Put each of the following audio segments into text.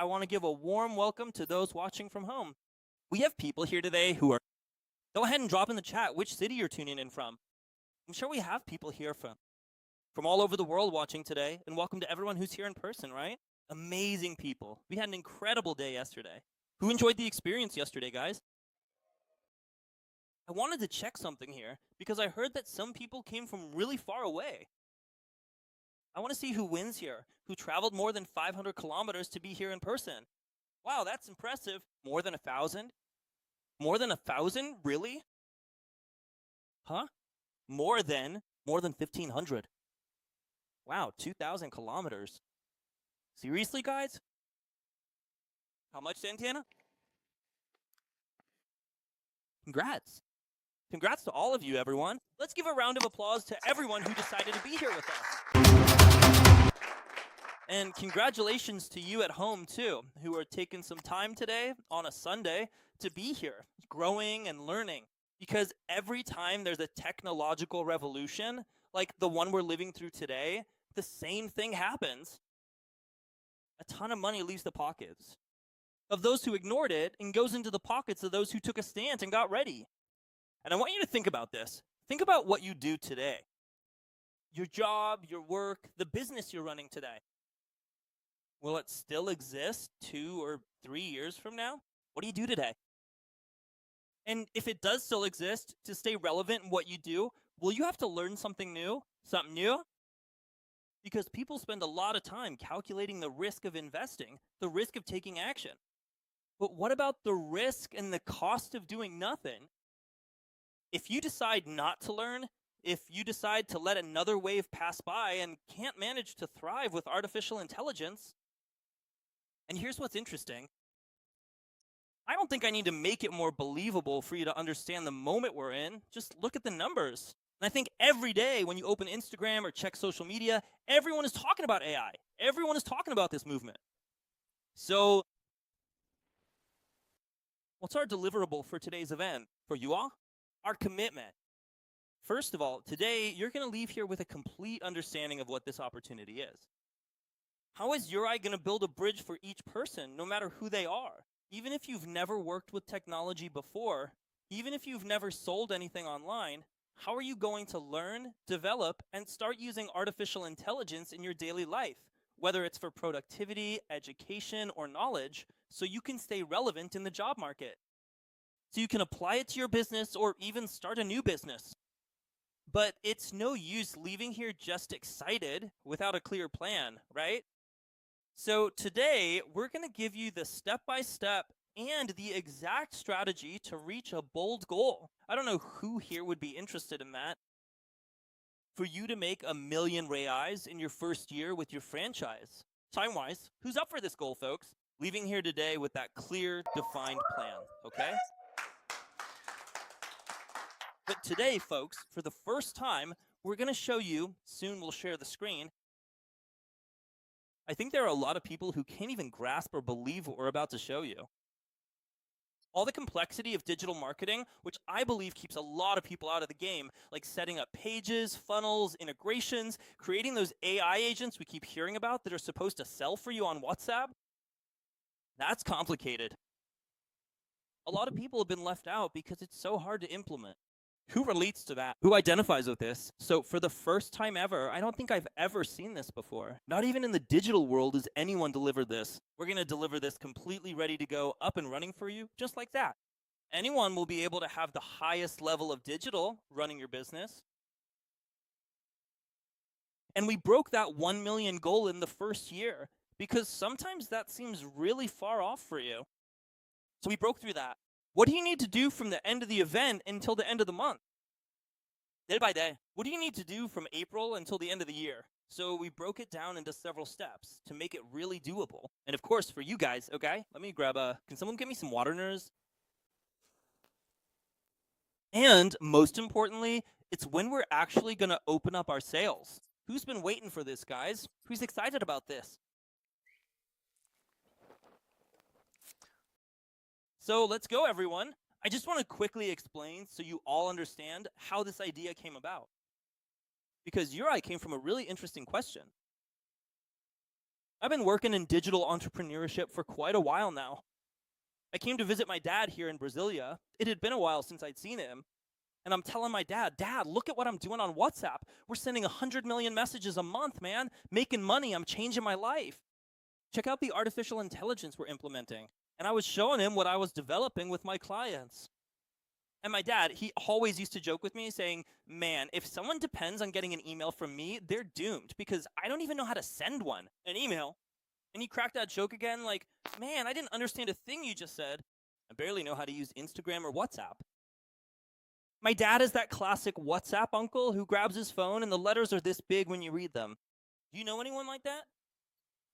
want to give a warm welcome to those watching from home. We have people here today who are. Go ahead and drop in the chat which city you're tuning in from. I'm sure we have people here from all over the world watching today, and welcome to everyone who's here in person, right? Amazing people. We had an incredible day yesterday. Who enjoyed the experience yesterday, guys? I wanted to check something here because I heard that some people came from really far away. I want to see who wins here, who traveled more than 500 kilometers to be here in person. Wow, that's impressive. More than 1,000? More than 1,000? Really? Huh? More than 1,500. Wow, 2,000 kilometers. Seriously, guys? How much, Santana? Congrats. Congrats to all of you, everyone. Let's give a round of applause to everyone who decided to be here with us. And congratulations to you at home, too, who are taking some time today on a Sunday to be here, growing and learning. Because every time there's a technological revolution, like the one we're living through today, the same thing happens. A ton of money leaves the pockets of those who ignored it and goes into the pockets of those who took a stance and got ready. And I want you to think about this. Think about what you do today. Your job, your work, the business you're running today. Will it still exist 2 or 3 years from now? What do you do today? And if it does still exist, to stay relevant in what you do, will you have to learn something new? Something new? Because people spend a lot of time calculating the risk of investing, the risk of taking action. But what about the risk and the cost of doing nothing? If you decide not to learn, if you decide to let another wave pass by and can't manage to thrive with artificial intelligence, and here's what's interesting. I don't think I need to make it more believable for you to understand the moment we're in. Just look at the numbers. And I think every day when you open Instagram or check social media, everyone is talking about AI. Everyone is talking about this movement. So what's our deliverable for today's event? For you all? Our commitment. First of all, today you're going to leave here with a complete understanding of what this opportunity is. How is URAY going to build a bridge for each person, no matter who they are? Even if you've never worked with technology before, even if you've never sold anything online, how are you going to learn, develop, and start using artificial intelligence in your daily life, whether it's for productivity, education, or knowledge, so you can stay relevant in the job market? So you can apply it to your business or even start a new business. But it's no use leaving here just excited without a clear plan, right? So today, we're going to give you the step-by-step and the exact strategy to reach a bold goal. I don't know who here would be interested in that. For you to make $1 million reais in your first year with your franchise. Time-wise, who's up for this goal, folks? Leaving here today with that clear, defined plan, okay? But today, folks, for the first time, we're going to show you, soon we'll share the screen. I think there are a lot of people who can't even grasp or believe what we're about to show you. All the complexity of digital marketing, which I believe keeps a lot of people out of the game, like setting up pages, funnels, integrations, creating those AI agents we keep hearing about that are supposed to sell for you on WhatsApp. That's complicated. A lot of people have been left out because it's so hard to implement. Who relates to that? Who identifies with this? So for the first time ever, I don't think I've ever seen this before. Not even in the digital world has anyone delivered this. We're going to deliver this completely ready to go, up and running for you, just like that. Anyone will be able to have the highest level of digital running your business. And we broke that 1 million goal in the first year because sometimes that seems really far off for you. So we broke through that. What do you need to do from the end of the event until the end of the month? Day by day. What do you need to do from April until the end of the year? So we broke it down into several steps to make it really doable. And of course, for you guys, okay, let me grab can someone give me some water, nerds? And most importantly, it's when we're actually going to open up our sales. Who's been waiting for this, guys? Who's excited about this? So let's go, everyone. I just want to quickly explain so you all understand how this idea came about. Because URAY came from a really interesting question. I've been working in digital entrepreneurship for quite a while now. I came to visit my dad here in Brasilia. It had been a while since I'd seen him. And I'm telling my dad, Dad, look at what I'm doing on WhatsApp. We're sending 100 million messages a month, man. Making money. I'm changing my life. Check out the artificial intelligence we're implementing. And I was showing him what I was developing with my clients. And my dad, he always used to joke with me saying, man, if someone depends on getting an email from me, they're doomed because I don't even know how to send one, an email. And he cracked that joke again like, man, I didn't understand a thing you just said. I barely know how to use Instagram or WhatsApp. My dad is that classic WhatsApp uncle who grabs his phone and the letters are this big when you read them. Do you know anyone like that?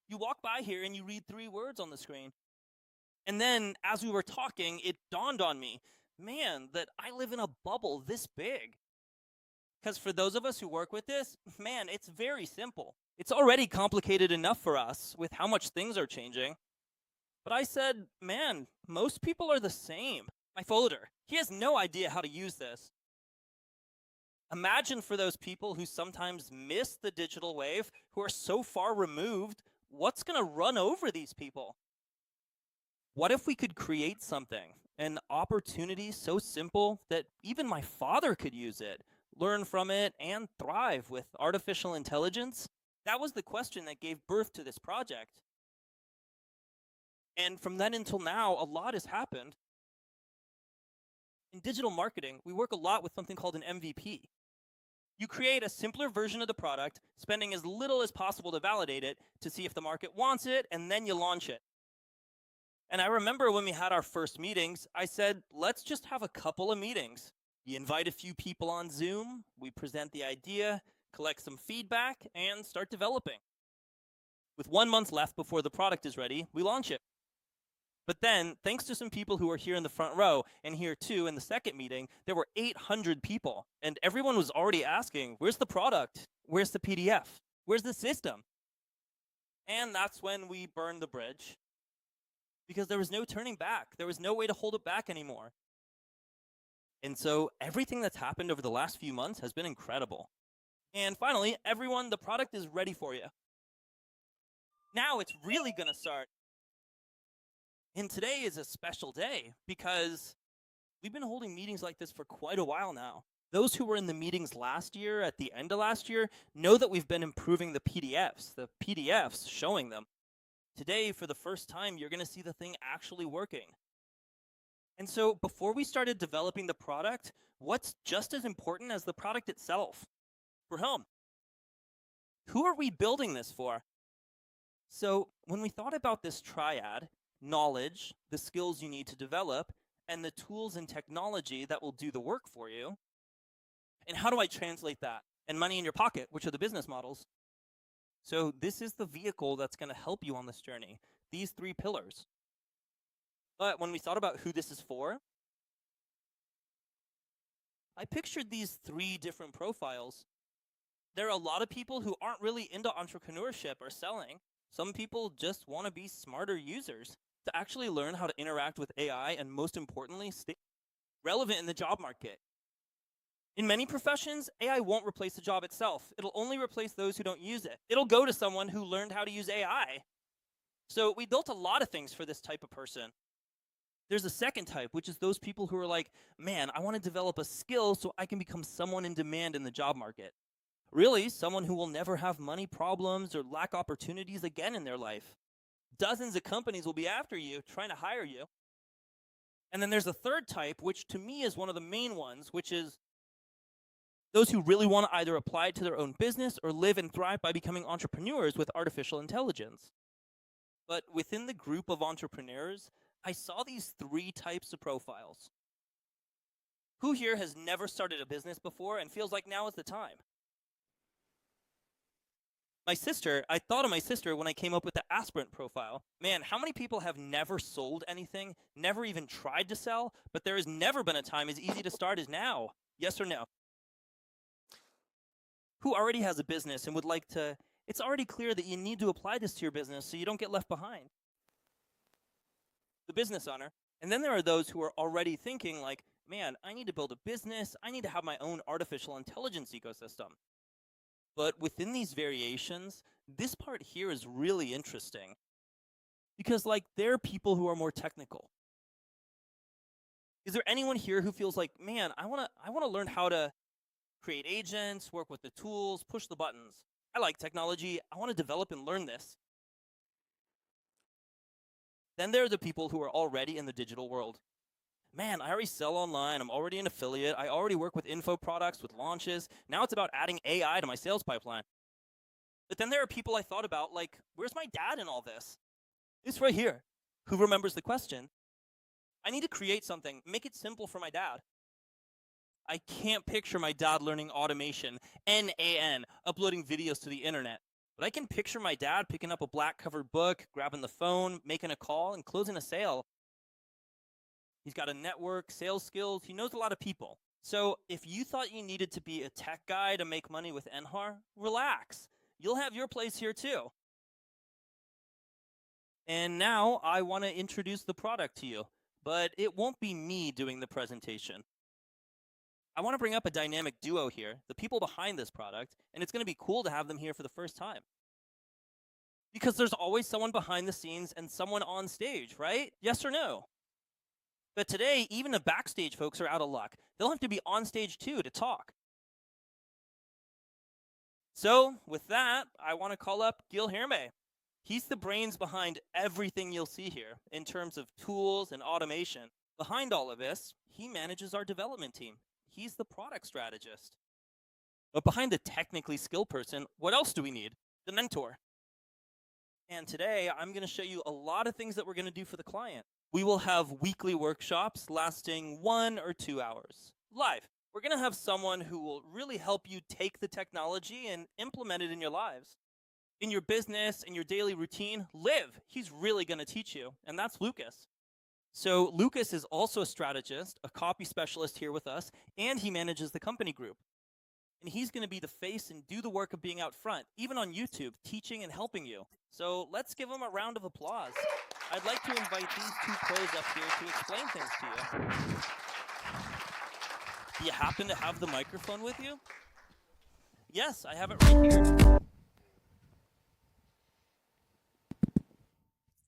You walk by here and you read 3 words on the screen. And then, as we were talking, it dawned on me, man, that I live in a bubble this big. Because for those of us who work with this, man, it's very simple. It's already complicated enough for us with how much things are changing. But I said, man, most people are the same. My folder, he has no idea how to use this. Imagine for those people who sometimes miss the digital wave, who are so far removed, what's going to run over these people? What if we could create something, an opportunity so simple that even my father could use it, learn from it, and thrive with artificial intelligence? That was the question that gave birth to this project. And from then until now, a lot has happened. In digital marketing, we work a lot with something called an MVP. You create a simpler version of the product, spending as little as possible to validate it, to see if the market wants it, and then you launch it. And I remember when we had our first meetings, I said, let's just have a couple of meetings. You invite a few people on Zoom, we present the idea, collect some feedback, and start developing. With 1 month left before the product is ready, we launch it. But then, thanks to some people who were here in the front row, and here too in the second meeting, there were 800 people. And everyone was already asking, where's the product? Where's the PDF? Where's the system? And that's when we burned the bridge. Because there was no turning back. There was no way to hold it back anymore. And so everything that's happened over the last few months has been incredible. And finally, everyone, the product is ready for you. Now it's really going to start. And today is a special day because we've been holding meetings like this for quite a while now. Those who were in the meetings last year, at the end of last year, know that we've been improving the PDFs, showing them. Today, for the first time, you're going to see the thing actually working. And so before we started developing the product, what's just as important as the product itself? We're home. Who are we building this for? So when we thought about this triad, knowledge, the skills you need to develop, and the tools and technology that will do the work for you, and how do I translate that? And money in your pocket, which are the business models. So this is the vehicle that's going to help you on this journey, these 3 pillars. But when we thought about who this is for, I pictured these 3 different profiles. There are a lot of people who aren't really into entrepreneurship or selling. Some people just want to be smarter users to actually learn how to interact with AI and, most importantly, stay relevant in the job market. In many professions, AI won't replace the job itself. It'll only replace those who don't use it. It'll go to someone who learned how to use AI. So we built a lot of things for this type of person. There's a second type, which is those people who are like, man, I want to develop a skill so I can become someone in demand in the job market. Really, someone who will never have money problems or lack opportunities again in their life. Dozens of companies will be after you, trying to hire you. And then there's a third type, which to me is one of the main ones, which is those who really want to either apply it to their own business or live and thrive by becoming entrepreneurs with artificial intelligence. But within the group of entrepreneurs, I saw these 3 types of profiles. Who here has never started a business before and feels like now is the time? I thought of my sister when I came up with the aspirant profile. Man, how many people have never sold anything, never even tried to sell, but there has never been a time as easy to start as now? Yes or no? Who already has a business and would like to, it's already clear that you need to apply this to your business so you don't get left behind. The business owner. And then there are those who are already thinking like, man, I need to build a business. I need to have my own artificial intelligence ecosystem. But within these variations, this part here is really interesting because like there are people who are more technical. Is there anyone here who feels like, man, I want to learn how to create agents, work with the tools, push the buttons. I like technology. I want to develop and learn this. Then there are the people who are already in the digital world. Man, I already sell online. I'm already an affiliate. I already work with info products, with launches. Now it's about adding AI to my sales pipeline. But then there are people I thought about, like, where's my dad in all this? This right here. Who remembers the question? I need to create something, make it simple for my dad. I can't picture my dad learning automation, NAN, uploading videos to the internet. But I can picture my dad picking up a black covered book, grabbing the phone, making a call, and closing a sale. He's got a network, sales skills, he knows a lot of people. So if you thought you needed to be a tech guy to make money with NHAR, relax. You'll have your place here too. And now I want to introduce the product to you, but it won't be me doing the presentation. I want to bring up a dynamic duo here, the people behind this product, and it's going to be cool to have them here for the first time. Because there's always someone behind the scenes and someone on stage, right? Yes or no? But today, even the backstage folks are out of luck. They'll have to be on stage too to talk. So with that, I want to call up Gil Herme. He's the brains behind everything you'll see here in terms of tools and automation. Behind all of this, he manages our development team. He's the product strategist. But behind the technically skilled person, what else do we need? The mentor. And today, I'm going to show you a lot of things that we're going to do for the client. We will have weekly workshops lasting 1 or 2 hours, live. We're going to have someone who will really help you take the technology and implement it in your lives. In your business, in your daily routine, live. He's really going to teach you, and that's Lucas. So Lucas is also a strategist, a copy specialist here with us, and he manages the company group. And he's going to be the face and do the work of being out front, even on YouTube, teaching and helping you. So let's give him a round of applause. I'd like to invite these two pros up here to explain things to you. Do you happen to have the microphone with you? Yes, I have it right here.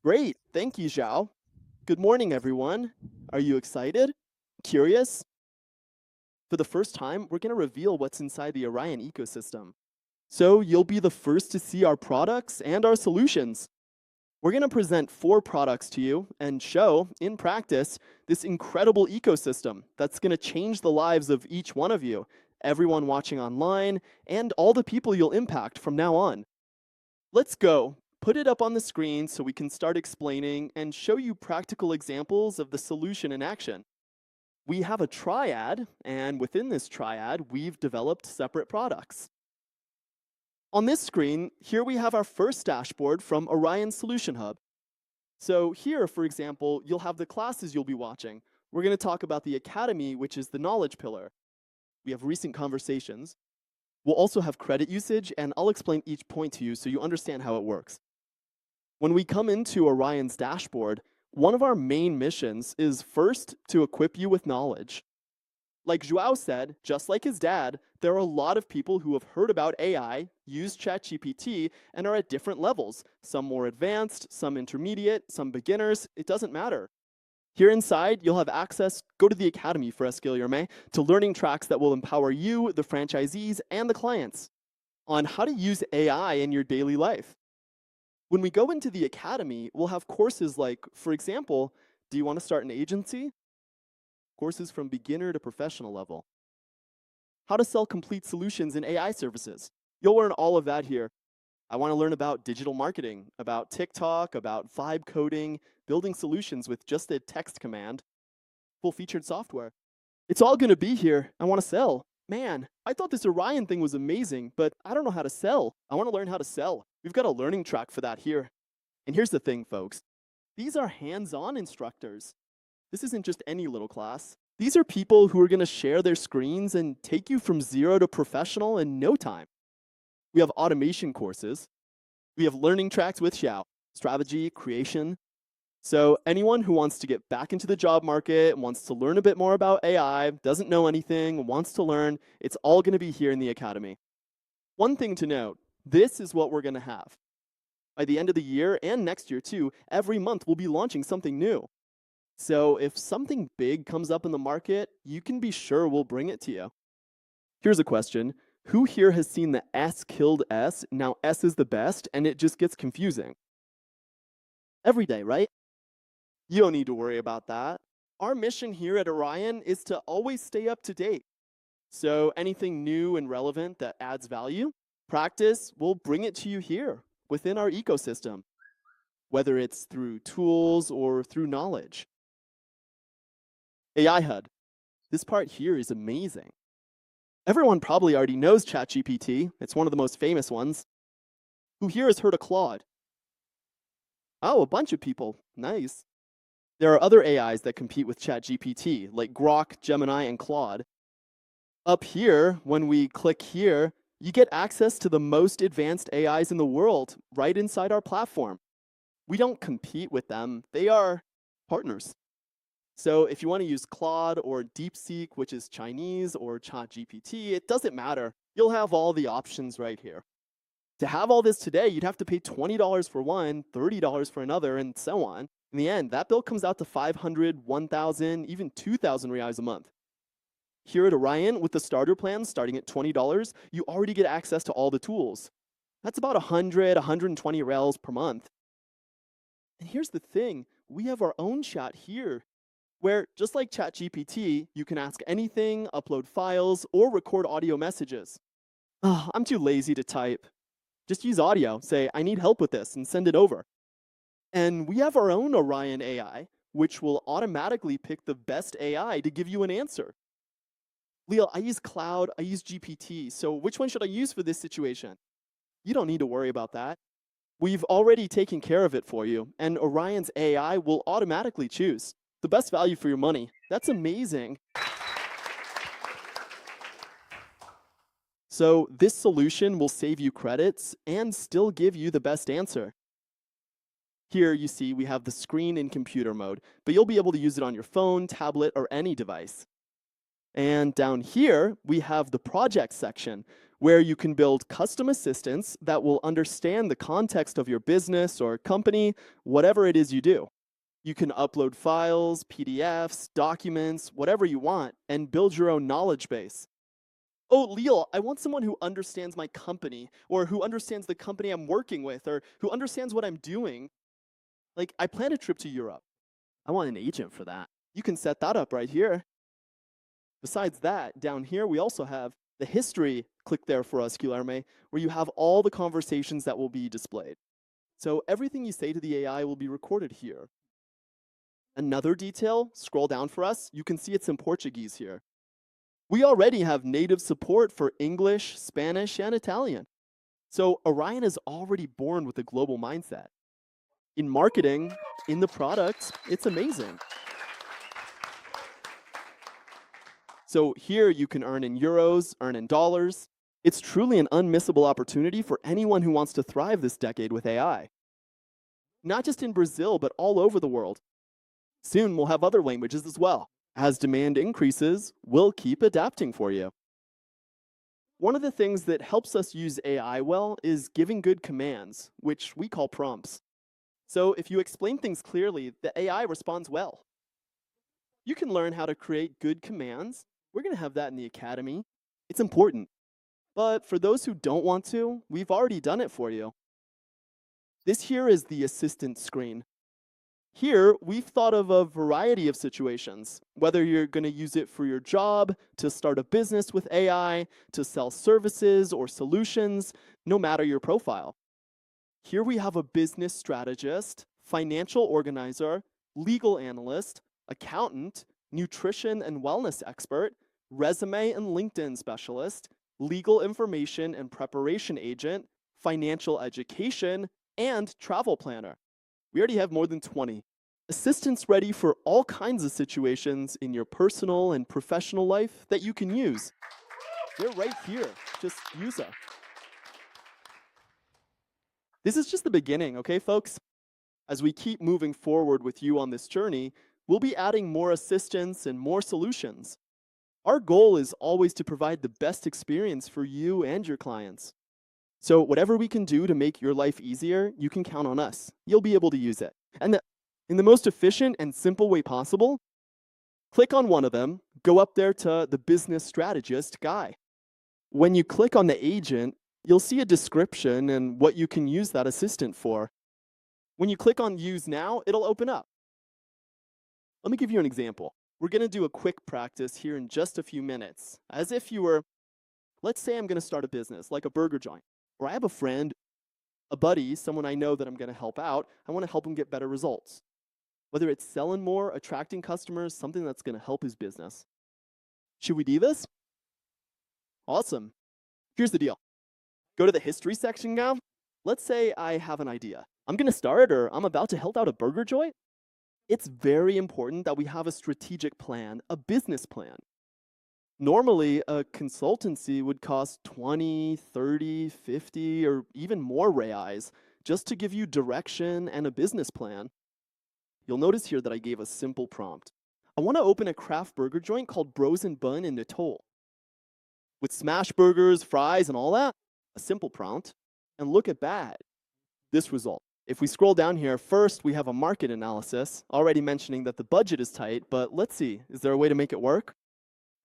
Great, thank you, Zhao. Good morning, everyone. Are you excited? Curious? For the first time, we're going to reveal what's inside the Orion ecosystem. So you'll be the first to see our products and our solutions. We're going to present 4 products to you and show, in practice, this incredible ecosystem that's going to change the lives of each one of you, everyone watching online, and all the people you'll impact from now on. Let's go. Put it up on the screen so we can start explaining and show you practical examples of the solution in action. We have a triad, and within this triad, we've developed separate products. On this screen, here we have our first dashboard from Orion Solution Hub. So here, for example, you'll have the classes you'll be watching. We're going to talk about the Academy, which is the knowledge pillar. We have recent conversations. We'll also have credit usage, and I'll explain each point to you so you understand how it works. When we come into Orion's dashboard, one of our main missions is first to equip you with knowledge. Like João said, just like his dad, there are a lot of people who have heard about AI, used ChatGPT, and are at different levels. Some more advanced, some intermediate, some beginners, it doesn't matter. Here inside, you'll have access, go to the Academy for Esquiliorme, to learning tracks that will empower you, the franchisees, and the clients on how to use AI in your daily life. When we go into the Academy, we'll have courses like, for example, do you want to start an agency? Courses from beginner to professional level. How to sell complete solutions in AI services. You'll learn all of that here. I want to learn about digital marketing, about TikTok, about vibe coding, building solutions with just a text command, full-featured software. It's all going to be here. I want to sell. Man, I thought this Orion thing was amazing, but I don't know how to sell. I want to learn how to sell. We've got a learning track for that here. And here's the thing, folks. These are hands-on instructors. This isn't just any little class. These are people who are going to share their screens and take you from zero to professional in no time. We have automation courses. We have learning tracks with Xiao, strategy, creation. So anyone who wants to get back into the job market, wants to learn a bit more about AI, doesn't know anything, wants to learn, it's all going to be here in the Academy. One thing to note, this is what we're going to have. By the end of the year and next year too, every month we'll be launching something new. So if something big comes up in the market, you can be sure we'll bring it to you. Here's a question. Who here has seen the S killed S? Now S is the best, and it just gets confusing. Every day, right? You don't need to worry about that. Our mission here at Orion is to always stay up to date. So anything new and relevant that adds value, practice, we'll bring it to you here within our ecosystem, whether it's through tools or through knowledge. AI HUD. This part here is amazing. Everyone probably already knows ChatGPT. It's one of the most famous ones. Who here has heard of Claude? Oh, a bunch of people. Nice. There are other AIs that compete with ChatGPT, like Grok, Gemini, and Claude. Up here, when we click here, you get access to the most advanced AIs in the world right inside our platform. We don't compete with them, they are partners. So if you want to use Claude or DeepSeek, which is Chinese, or ChatGPT, it doesn't matter. You'll have all the options right here. To have all this today, you'd have to pay $20 for one, $30 for another, and so on. In the end, that bill comes out to 500, 1,000, even 2,000 reais a month. Here at Orion, with the starter plan starting at $20, you already get access to all the tools. That's about 100, 120 reals per month. And here's the thing, we have our own chat here, where just like ChatGPT, you can ask anything, upload files, or record audio messages. I'm too lazy to type. Just use audio, say, I need help with this, and send it over. And we have our own Orion AI, which will automatically pick the best AI to give you an answer. Leo, I use Cloud, I use GPT, so which one should I use for this situation? You don't need to worry about that. We've already taken care of it for you, and Orion's AI will automatically choose the best value for your money. That's amazing. So this solution will save you credits and still give you the best answer. Here you see we have the screen in computer mode, but you'll be able to use it on your phone, tablet, or any device. And down here, we have the project section, where you can build custom assistants that will understand the context of your business or company, whatever it is you do. You can upload files, PDFs, documents, whatever you want, and build your own knowledge base. Oh, Leo, I want someone who understands my company, or who understands the company I'm working with, or who understands what I'm doing. Like, I plan a trip to Europe. I want an agent for that. You can set that up right here. Besides that, down here, we also have the history. Click there for us, Guilherme, where you have all the conversations that will be displayed. So everything you say to the AI will be recorded here. Another detail, scroll down for us, you can see it's in Portuguese here. We already have native support for English, Spanish, and Italian. So Orion is already born with a global mindset. In marketing, in the products, it's amazing. So here you can earn in euros, earn in dollars. It's truly an unmissable opportunity for anyone who wants to thrive this decade with AI. Not just in Brazil, but all over the world. Soon we'll have other languages as well. As demand increases, we'll keep adapting for you. One of the things that helps us use AI well is giving good commands, which we call prompts. So if you explain things clearly, the AI responds well. You can learn how to create good commands. We're going to have that in the academy. It's important. But for those who don't want to, we've already done it for you. This here is the assistant screen. Here, we've thought of a variety of situations, whether you're going to use it for your job, to start a business with AI, to sell services or solutions, no matter your profile. Here we have a business strategist, financial organizer, legal analyst, accountant, nutrition and wellness expert, resume and LinkedIn specialist, legal information and preparation agent, financial education, and travel planner. We already have more than 20. Assistants ready for all kinds of situations in your personal and professional life that you can use. They're right here. Just use them. This is just the beginning, okay, folks? As we keep moving forward with you on this journey, we'll be adding more assistants and more solutions. Our goal is always to provide the best experience for you and your clients. So whatever we can do to make your life easier, you can count on us. You'll be able to use it. In the most efficient and simple way possible, click on one of them, go up there to the business strategist guy. When you click on the agent, you'll see a description and what you can use that assistant for. When you click on use now, it'll open up. Let me give you an example. We're gonna do a quick practice here in just a few minutes. As if you were, let's say I'm gonna start a business, like a burger joint, or I have a friend, a buddy, someone I know that I'm gonna help out. I wanna help him get better results. Whether it's selling more, attracting customers, something that's gonna help his business. Should we do this? Awesome. Here's the deal. Go to the history section now. Let's say I have an idea. I'm gonna start or I'm about to help out a burger joint. It's very important that we have a strategic plan, a business plan. Normally, a consultancy would cost 20, 30, 50, or even more reais just to give you direction and a business plan. You'll notice here that I gave a simple prompt. I want to open a craft burger joint called Bros and Bun in Atoll. With smash burgers, fries, and all that, a simple prompt. And look at that, this result. If we scroll down here, first we have a market analysis, already mentioning that the budget is tight, but let's see, is there a way to make it work?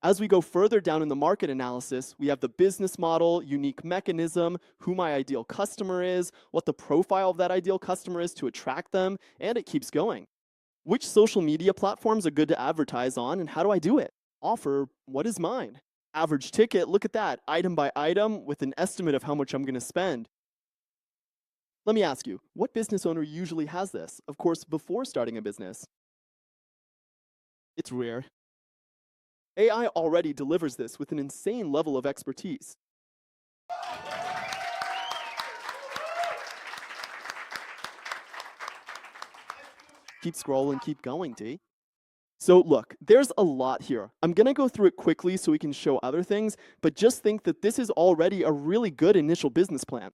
As we go further down in the market analysis, we have the business model, unique mechanism, who my ideal customer is, what the profile of that ideal customer is to attract them, and it keeps going. Which social media platforms are good to advertise on, and how do I do it? Offer, what is mine? Average ticket, look at that, item by item with an estimate of how much I'm gonna spend. Let me ask you, what business owner usually has this? Of course, before starting a business. It's rare. AI already delivers this with an insane level of expertise. Keep scrolling, keep going, D. So look, there's a lot here. I'm gonna go through it quickly so we can show other things, but just think that this is already a really good initial business plan.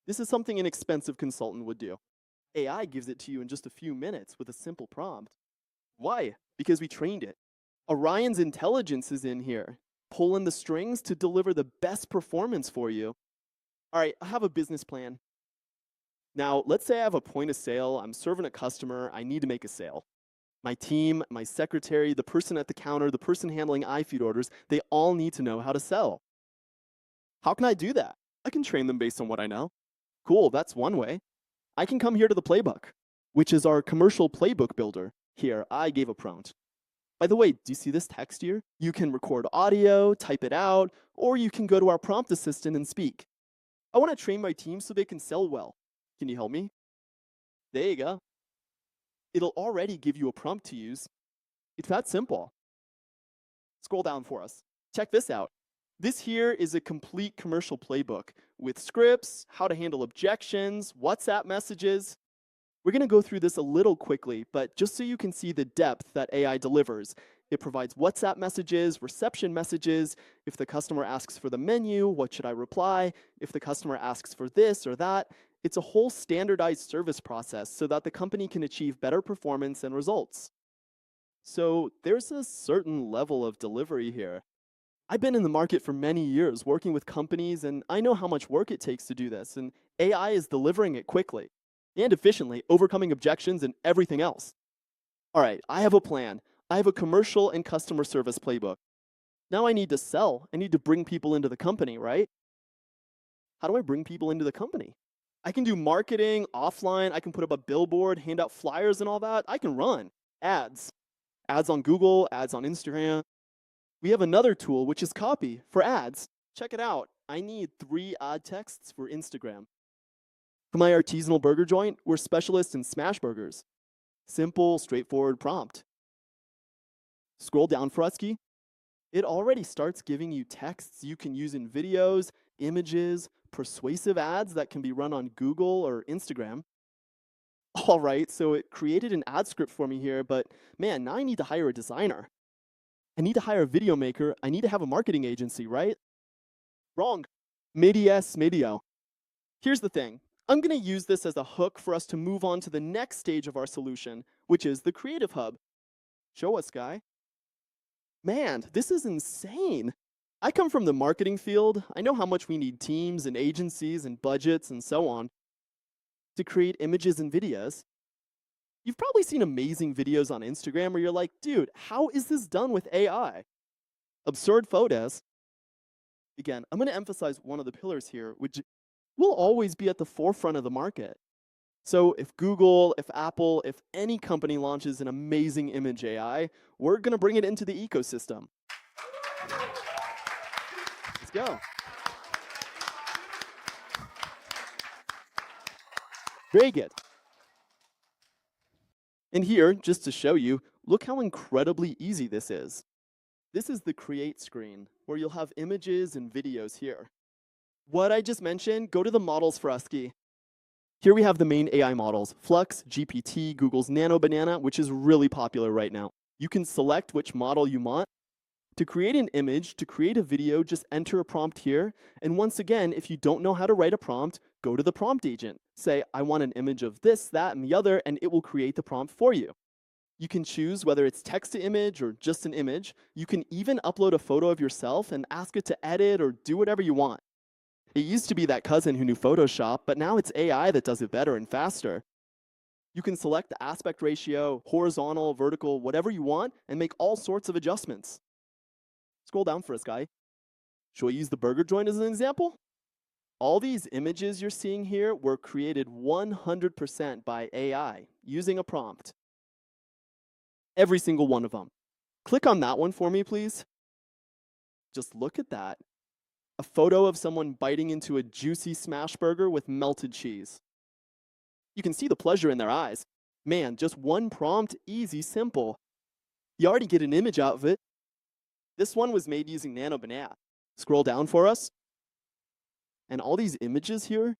This is something an expensive consultant would do. AI gives it to you in just a few minutes with a simple prompt. Why? Because we trained it. Orion's intelligence is in here, pulling the strings to deliver the best performance for you. All right, I have a business plan. Now, let's say I have a point of sale, I'm serving a customer, I need to make a sale. My team, my secretary, the person at the counter, the person handling iFeed orders, they all need to know how to sell. How can I do that? I can train them based on what I know. Cool, that's one way. I can come here to the playbook, which is our commercial playbook builder. Here, I gave a prompt. By the way, do you see this text here? You can record audio, type it out, or you can go to our prompt assistant and speak. I want to train my team so they can sell well. Can you help me? There you go. It'll already give you a prompt to use. It's that simple. Scroll down for us. Check this out. This here is a complete commercial playbook with scripts, how to handle objections, WhatsApp messages. We're going to go through this a little quickly, but just so you can see the depth that AI delivers. It provides WhatsApp messages, reception messages. If the customer asks for the menu, what should I reply? If the customer asks for this or that, it's a whole standardized service process so that the company can achieve better performance and results. So there's a certain level of delivery here. I've been in the market for many years working with companies, and I know how much work it takes to do this, and AI is delivering it quickly and efficiently, overcoming objections and everything else. All right, I have a plan. I have a commercial and customer service playbook. Now I need to sell. I need to bring people into the company, right? How do I bring people into the company? I can do marketing offline. I can put up a billboard, hand out flyers and all that. I can run ads. Ads on Google, ads on Instagram. We have another tool, which is copy for ads. Check it out. I need 3 ad texts for Instagram. For my artisanal burger joint, we're specialists in smash burgers. Simple, straightforward prompt. Scroll down, Frutsky. It already starts giving you texts you can use in videos, images, persuasive ads that can be run on Google or Instagram. All right, so it created an ad script for me here, but man, now I need to hire a designer. I need to hire a video maker. I need to have a marketing agency, right? Wrong. Medias medio. Here's the thing. I'm going to use this as a hook for us to move on to the next stage of our solution, which is the Creative Hub. Show us, guy. Man, this is insane. I come from the marketing field. I know how much we need teams and agencies and budgets and so on to create images and videos. You've probably seen amazing videos on Instagram where you're like, dude, how is this done with AI? Absurd photos. Again, I'm going to emphasize one of the pillars here, which will always be at the forefront of the market. So if Google, if Apple, if any company launches an amazing image AI, we're going to bring it into the ecosystem. Let's go. Very good. And here, just to show you, look how incredibly easy this is. This is the Create screen, where you'll have images and videos here. What I just mentioned, go to the models for Husky. Here we have the main AI models, Flux, GPT, Google's Nano Banana, which is really popular right now. You can select which model you want. To create an image, to create a video, just enter a prompt here. And once again, if you don't know how to write a prompt, go to the prompt agent. Say, I want an image of this, that, and the other, and it will create the prompt for you. You can choose whether it's text to image or just an image. You can even upload a photo of yourself and ask it to edit or do whatever you want. It used to be that cousin who knew Photoshop, but now it's AI that does it better and faster. You can select the aspect ratio, horizontal, vertical, whatever you want, and make all sorts of adjustments. Scroll down for us, guy. Should we use the burger joint as an example? All these images you're seeing here were created 100% by AI using a prompt. Every single one of them. Click on that one for me, please. Just look at that. A photo of someone biting into a juicy smash burger with melted cheese. You can see the pleasure in their eyes. Man, just one prompt, easy, simple. You already get an image out of it. This one was made using Nano Banana. Scroll down for us. And all these images here,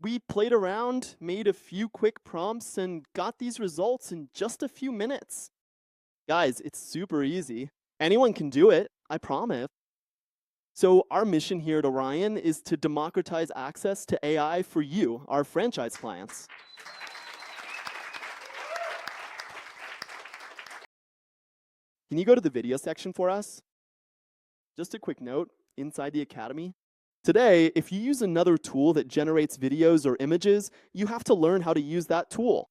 we played around, made a few quick prompts, and got these results in just a few minutes. Guys, it's super easy. Anyone can do it, I promise. So our mission here at Orion is to democratize access to AI for you, our franchise clients. Can you go to the video section for us? Just a quick note, inside the Academy. Today, if you use another tool that generates videos or images, you have to learn how to use that tool.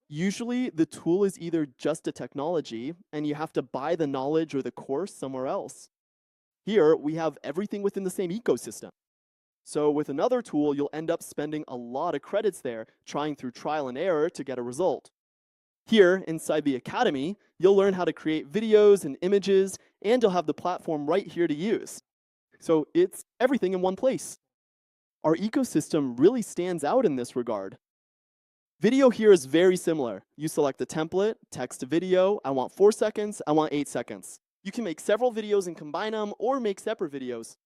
Usually, the tool is either just a technology, and you have to buy the knowledge or the course somewhere else. Here, we have everything within the same ecosystem. So with another tool, you'll end up spending a lot of credits there, trying through trial and error to get a result. Here, inside the Academy, you'll learn how to create videos and images, and you'll have the platform right here to use. So it's everything in one place. Our ecosystem really stands out in this regard. Video here is very similar. You select the template, text to video, I want 4 seconds, I want 8 seconds. You can make several videos and combine them, or make separate videos.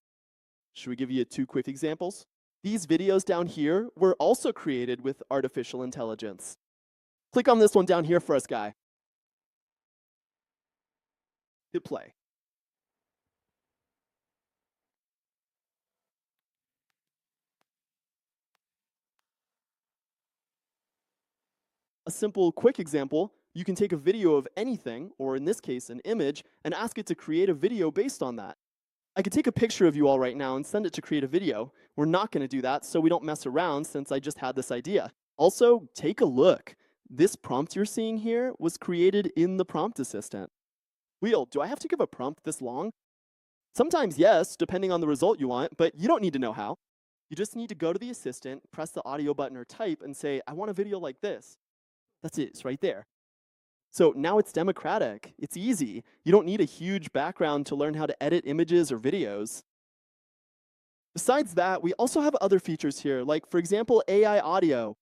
Should we give you 2 quick examples? These videos down here were also created with artificial intelligence. Click on this one down here for us, guy. Hit play. A simple, quick example, you can take a video of anything, or in this case, an image, and ask it to create a video based on that. I could take a picture of you all right now and send it to create a video. We're not going to do that, so we don't mess around since I just had this idea. Also, take a look. This prompt you're seeing here was created in the prompt assistant. Wheel, do I have to give a prompt this long? Sometimes yes, depending on the result you want, but you don't need to know how. You just need to go to the assistant, press the audio button or type, and say, I want a video like this. That's it, it's right there. So now it's democratic. It's easy. You don't need a huge background to learn how to edit images or videos. Besides that, we also have other features here, like, for example, AI audio.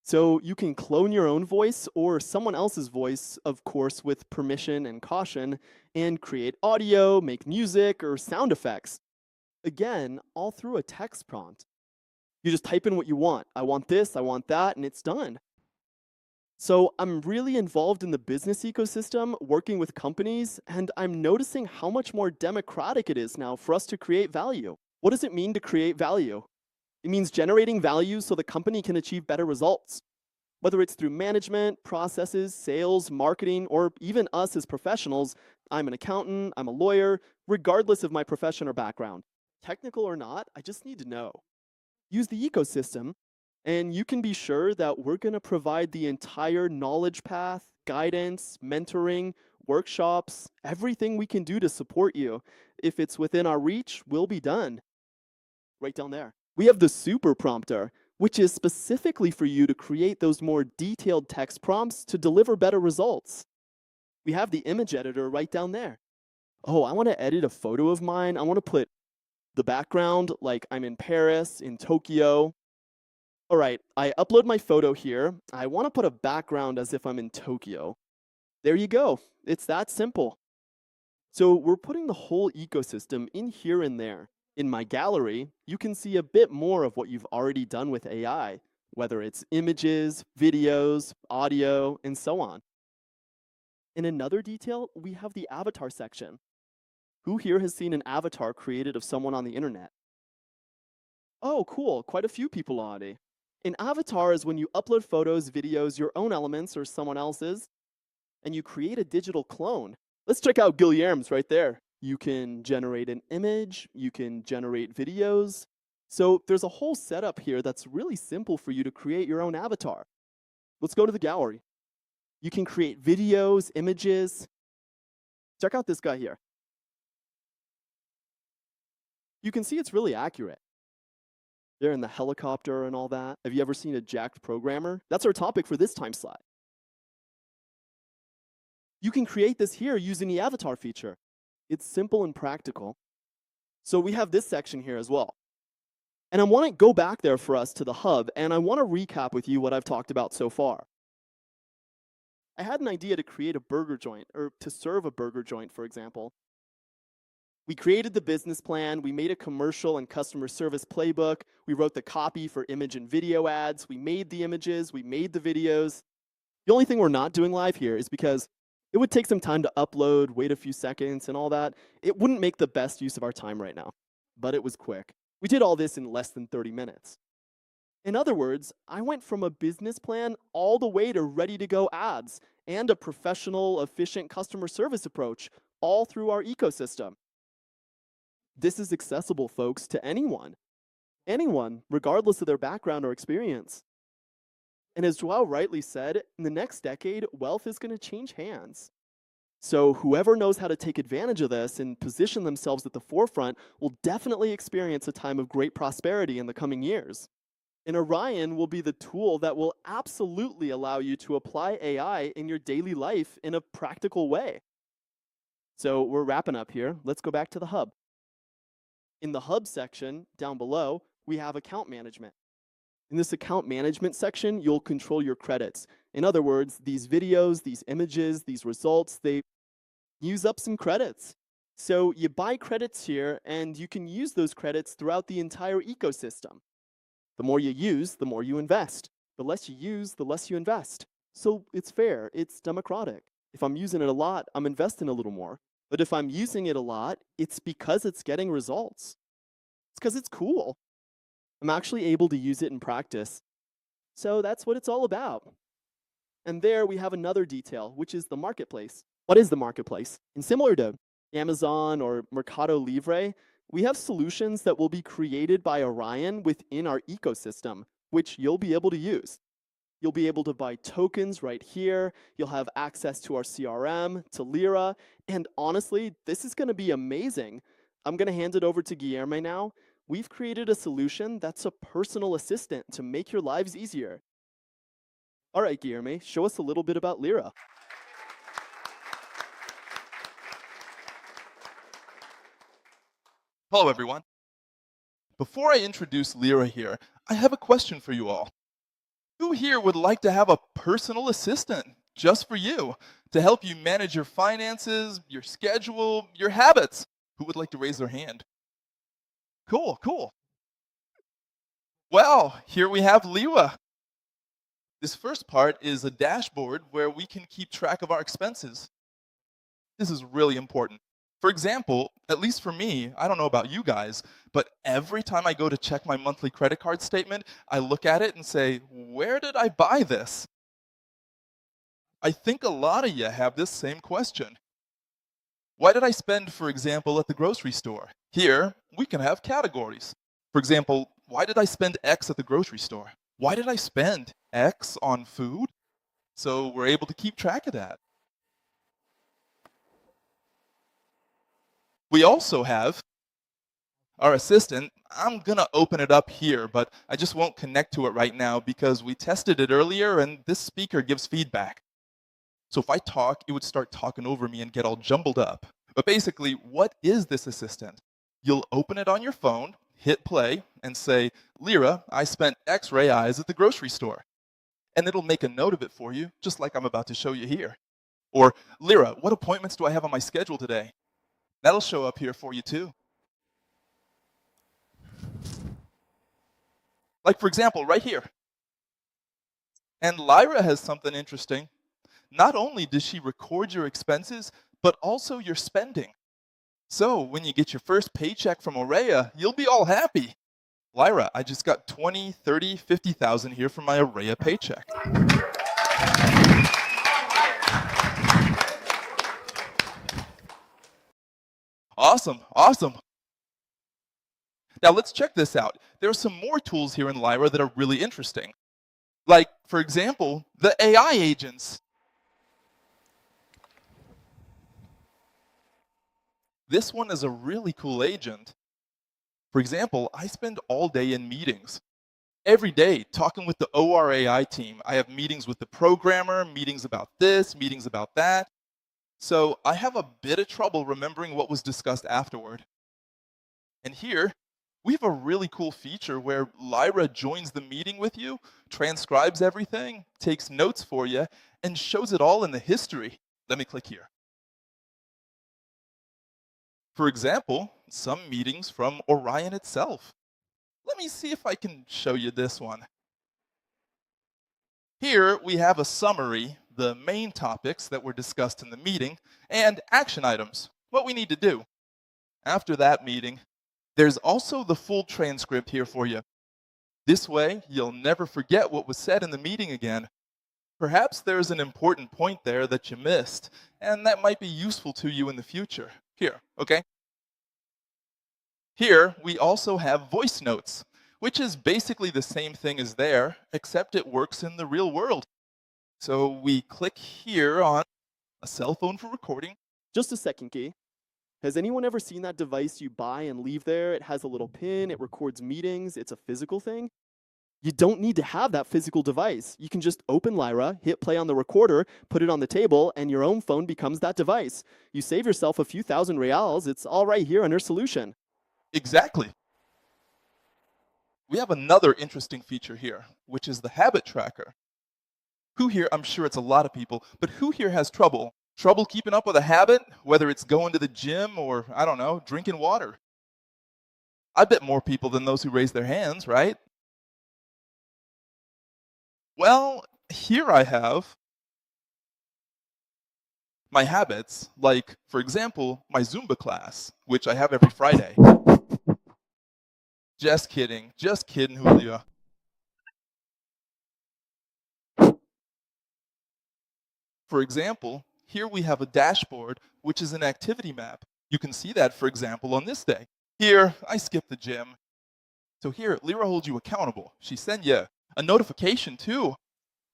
So you can clone your own voice or someone else's voice, of course, with permission and caution, and create audio, make music, or sound effects. Again, all through a text prompt. You just type in what you want. I want this, I want that, and it's done. So I'm really involved in the business ecosystem, working with companies, and I'm noticing how much more democratic it is now for us to create value. What does it mean to create value? It means generating value so the company can achieve better results. Whether it's through management, processes, sales, marketing, or even us as professionals, I'm an accountant, I'm a lawyer, regardless of my profession or background. Technical or not, I just need to know. Use the ecosystem, and you can be sure that we're going to provide the entire knowledge path, guidance, mentoring, workshops, everything we can do to support you. If it's within our reach, we'll be done. Right down there. We have the super prompter, which is specifically for you to create those more detailed text prompts to deliver better results. We have the image editor right down there. Oh, I want to edit a photo of mine. I want to put the background like I'm in Paris, in Tokyo. All right, I upload my photo here. I want to put a background as if I'm in Tokyo. There you go. It's that simple. So we're putting the whole ecosystem in here and there. In my gallery, you can see a bit more of what you've already done with AI, whether it's images, videos, audio, and so on. In another detail, we have the avatar section. Who here has seen an avatar created of someone on the internet? Oh, cool. Quite a few people already. An avatar is when you upload photos, videos, your own elements or someone else's, and you create a digital clone. Let's check out Guillermo's right there. You can generate an image, you can generate videos. So there's a whole setup here that's really simple for you to create your own avatar. Let's go to the gallery. You can create videos, images. Check out this guy here. You can see it's really accurate. They're in the helicopter and all that. Have you ever seen a jacked programmer? That's our topic for this time slot. You can create this here using the avatar feature. It's simple and practical. So we have this section here as well. And I want to go back there for us to the hub, and I want to recap with you what I've talked about so far. I had an idea to create a burger joint, or to serve a burger joint, for example. We created the business plan, we made a commercial and customer service playbook, we wrote the copy for image and video ads, we made the images, we made the videos. The only thing we're not doing live here is because it would take some time to upload, wait a few seconds, and all that. It wouldn't make the best use of our time right now, but it was quick. We did all this in less than 30 minutes. In other words, I went from a business plan all the way to ready-to-go ads and a professional, efficient customer service approach, all through our ecosystem. This is accessible, folks, to anyone. Anyone, regardless of their background or experience. And as Joao rightly said, in the next decade, wealth is going to change hands. So whoever knows how to take advantage of this and position themselves at the forefront will definitely experience a time of great prosperity in the coming years. And Orion will be the tool that will absolutely allow you to apply AI in your daily life in a practical way. So we're wrapping up here. Let's go back to the hub. In the hub section down below, we have account management. In this account management section, you'll control your credits. In other words, these videos, these images, these results, they use up some credits. So you buy credits here, and you can use those credits throughout the entire ecosystem. The more you use, the more you invest. The less you use, the less you invest. So it's fair, it's democratic. If I'm using it a lot, I'm investing a little more. But if I'm using it a lot, it's because it's getting results. It's because it's cool. I'm actually able to use it in practice. So that's what it's all about. And there we have another detail, which is the marketplace. What is the marketplace? And similar to Amazon or Mercado Libre, we have solutions that will be created by Orion within our ecosystem, which you'll be able to use. You'll be able to buy tokens right here. You'll have access to our CRM, to Lyra, and honestly, this is going to be amazing. I'm going to hand it over to Guillermo now. We've created a solution that's a personal assistant to make your lives easier. All right, Guillermo, show us a little bit about Lyra. Hello, everyone. Before I introduce Lyra here, I have a question for you all. Who here would like to have a personal assistant just for you to help you manage your finances, your schedule, your habits? Who would like to raise their hand? Cool, cool. Well, here we have Lyra. This first part is a dashboard where we can keep track of our expenses. This is really important. For example, at least for me, I don't know about you guys, but every time I go to check my monthly credit card statement, I look at it and say, where did I buy this? I think a lot of you have this same question. Why did I spend, for example, at the grocery store? Here, we can have categories. For example, why did I spend X at the grocery store? Why did I spend X on food? So we're able to keep track of that. We also have our assistant. I'm going to open it up here, but I just won't connect to it right now because we tested it earlier and this speaker gives feedback. So if I talk, it would start talking over me and get all jumbled up. But basically, what is this assistant? You'll open it on your phone, hit play, and say, Lyra, I spent X-ray eyes at the grocery store. And it'll make a note of it for you, just like I'm about to show you here. Or, Lyra, what appointments do I have on my schedule today? That'll show up here for you too. Like, for example, right here. And Lyra has something interesting. Not only does she record your expenses, but also your spending. So when you get your first paycheck from Oraya, you'll be all happy. Lyra, I just got 20, 30, 50,000 here from my Oraya paycheck. Awesome, awesome. Now let's check this out. There are some more tools here in Lyra that are really interesting. Like, for example, the AI agents. This one is a really cool agent. For example, I spend all day in meetings. Every day, talking with the ORAI team. I have meetings with the programmer, meetings about this, meetings about that. So I have a bit of trouble remembering what was discussed afterward. And here, we have a really cool feature where Lyra joins the meeting with you, transcribes everything, takes notes for you, and shows it all in the history. Let me click here. For example, some meetings from Orion itself. Let me see if I can show you this one. Here we have a summary, the main topics that were discussed in the meeting, and action items, what we need to do. After that meeting, there's also the full transcript here for you. This way, you'll never forget what was said in the meeting again. Perhaps there's an important point there that you missed, and that might be useful to you in the future. Here, okay? Here, we also have voice notes, which is basically the same thing as there, except it works in the real world. So we click here on a cell phone for recording. Just a second, Key. Has anyone ever seen that device you buy and leave there? It has a little pin, it records meetings, it's a physical thing. You don't need to have that physical device. You can just open Lyra, hit play on the recorder, put it on the table, and your own phone becomes that device. You save yourself a few thousand reals. It's all right here under solution. Exactly. We have another interesting feature here, which is the habit tracker. Who here, I'm sure it's a lot of people, but who here has trouble keeping up with a habit, whether it's going to the gym or, I don't know, drinking water? I bet more people than those who raise their hands, right? Well, here I have my habits, like, for example, my Zumba class, which I have every Friday. Just kidding, Julio. For example, here we have a dashboard, which is an activity map. You can see that, for example, on this day. Here, I skipped the gym. So here, Lyra holds you accountable. She sent you a notification too.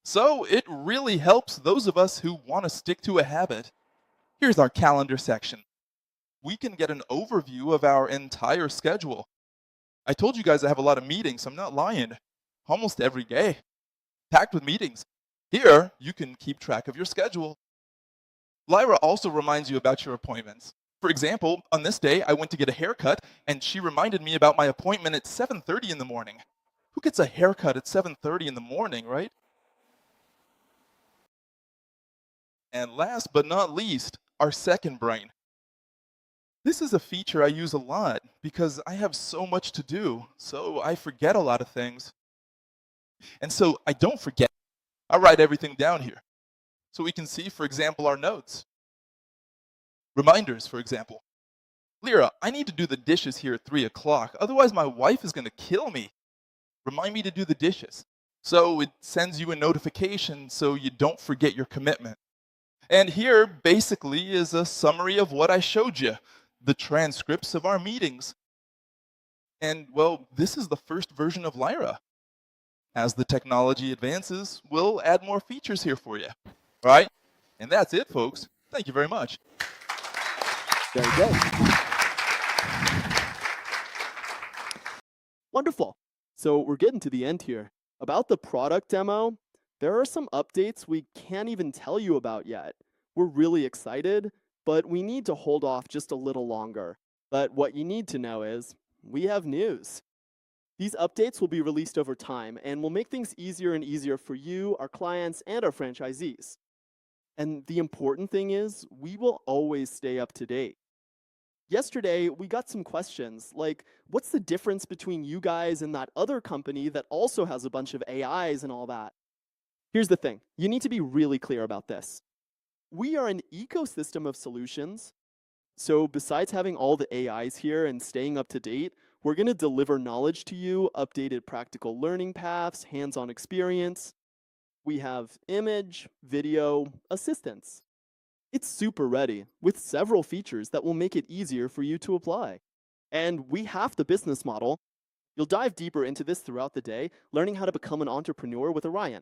So it really helps those of us who want to stick to a habit. Here's our calendar section. We can get an overview of our entire schedule. I told you guys I have a lot of meetings, I'm not lying. Almost every day, packed with meetings. Here, you can keep track of your schedule. Lyra also reminds you about your appointments. For example, on this day, I went to get a haircut, and she reminded me about my appointment at 7:30 in the morning. Who gets a haircut at 7:30 in the morning, right? And last but not least, our second brain. This is a feature I use a lot because I have so much to do, so I forget a lot of things. And so I don't forget. I write everything down here. So we can see, for example, our notes. Reminders, for example. Lyra, I need to do the dishes here at 3 o'clock, otherwise my wife is going to kill me. Remind me to do the dishes. So it sends you a notification so you don't forget your commitment. And here basically is a summary of what I showed you, the transcripts of our meetings. And well, this is the first version of Lyra. As the technology advances, we'll add more features here for you. All right? And that's it, folks. Thank you very much. Very good. Wonderful. So we're getting to the end here. About the product demo, there are some updates we can't even tell you about yet. We're really excited, but we need to hold off just a little longer. But what you need to know is we have news. These updates will be released over time and will make things easier and easier for you, our clients, and our franchisees. And the important thing is we will always stay up to date. Yesterday, we got some questions like, what's the difference between you guys and that other company that also has a bunch of AIs and all that? Here's the thing. You need to be really clear about this. We are an ecosystem of solutions. So besides having all the AIs here and staying up to date, we're going to deliver knowledge to you, updated practical learning paths, hands-on experience. We have image, video, assistance. It's super ready with several features that will make it easier for you to apply. And we have the business model. You'll dive deeper into this throughout the day, learning how to become an entrepreneur with Orion.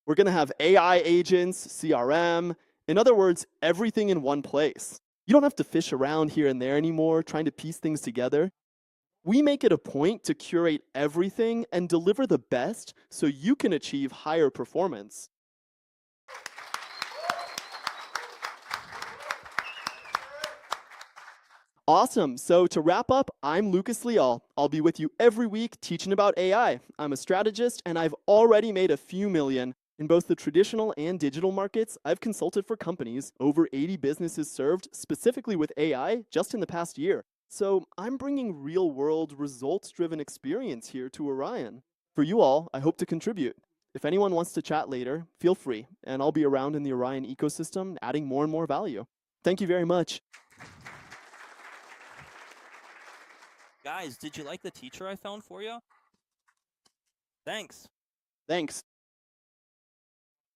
We're going to have AI agents, CRM, in other words, everything in one place. You don't have to fish around here and there anymore trying to piece things together. We make it a point to curate everything and deliver the best so you can achieve higher performance. Awesome. So to wrap up, I'm Lucas Leal. I'll be with you every week teaching about AI. I'm a strategist, and I've already made a few million. In both the traditional and digital markets, I've consulted for companies, over 80 businesses served specifically with AI just in the past year. So I'm bringing real-world, results-driven experience here to Orion. For you all, I hope to contribute. If anyone wants to chat later, feel free, and I'll be around in the Orion ecosystem adding more and more value. Thank you very much. Guys, did you like the teacher I found for you? Thanks. Thanks.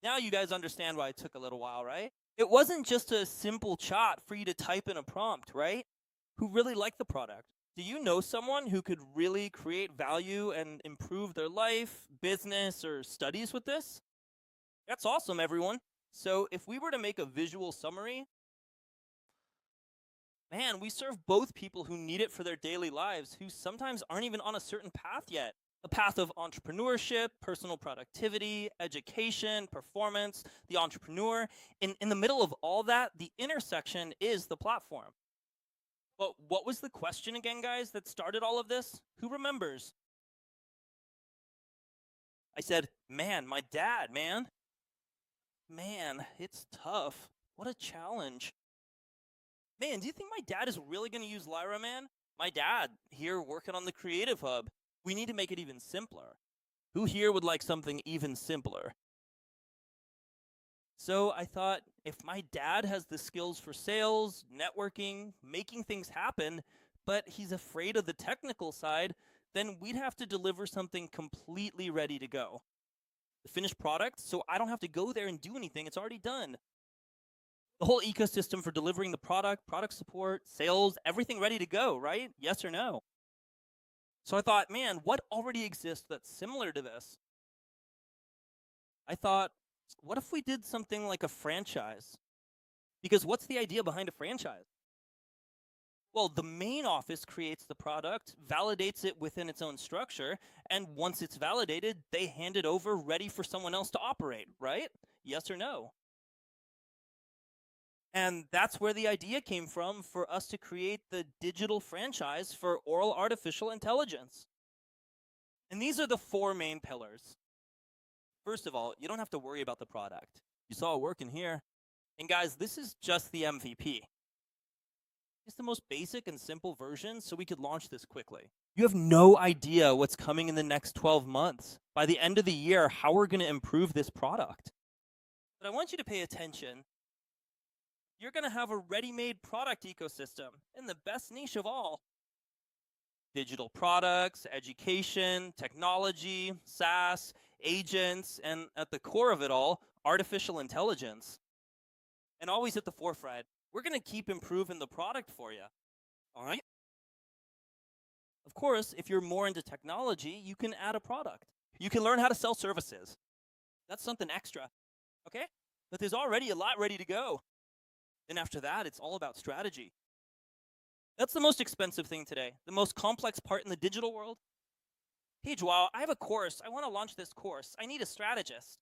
Now you guys understand why it took a little while, right? It wasn't just a simple chat for you to type in a prompt, right? Who really liked the product. Do you know someone who could really create value and improve their life, business, or studies with this? That's awesome, everyone. So if we were to make a visual summary, man, we serve both people who need it for their daily lives, who sometimes aren't even on a certain path yet. A path of entrepreneurship, personal productivity, education, performance, the entrepreneur. In the middle of all that, the intersection is the platform. But what was the question again, guys, that started all of this? Who remembers? I said, man, my dad, man. Man, it's tough. What a challenge. Man, do you think my dad is really going to use Lyra, man? My dad, here working on the Creative Hub. We need to make it even simpler. Who here would like something even simpler? So I thought, if my dad has the skills for sales, networking, making things happen, but he's afraid of the technical side, then we'd have to deliver something completely ready to go. The finished product, so I don't have to go there and do anything. It's already done. The whole ecosystem for delivering the product, product support, sales, everything ready to go, right? Yes or no? So I thought, man, what already exists that's similar to this? I thought, what if we did something like a franchise? Because what's the idea behind a franchise? Well, the main office creates the product, validates it within its own structure, and once it's validated, they hand it over ready for someone else to operate, right? Yes or no? And that's where the idea came from for us to create the digital franchise for oral artificial intelligence. And these are the four main pillars. First of all, you don't have to worry about the product. You saw it working here. And guys, this is just the MVP. It's the most basic and simple version, so we could launch this quickly. You have no idea what's coming in the next 12 months. By the end of the year, how we're going to improve this product. But I want you to pay attention. You're going to have a ready-made product ecosystem in the best niche of all. Digital products, education, technology, SaaS. agents, and at the core of it all, artificial intelligence. And always at the forefront, we're going to keep improving the product for you. All right? Of course, if you're more into technology, you can add a product. You can learn how to sell services. That's something extra, okay? But there's already a lot ready to go. Then after that, it's all about strategy. That's the most expensive thing today, the most complex part in the digital world. Hey, Joao, I have a course. I want to launch this course. I need a strategist.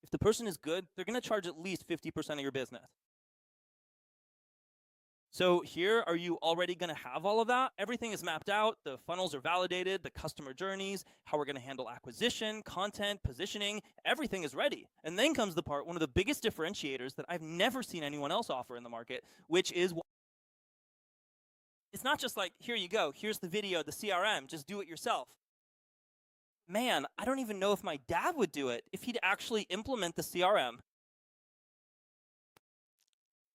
If the person is good, they're going to charge at least 50% of your business. So here, are you already going to have all of that? Everything is mapped out. The funnels are validated, the customer journeys, how we're going to handle acquisition, content, positioning, everything is ready. And then comes the part, one of the biggest differentiators that I've never seen anyone else offer in the market, which is it's not just like, here you go, here's the video, the CRM, just do it yourself. Man, I don't even know if my dad would do it if he'd actually implement the CRM.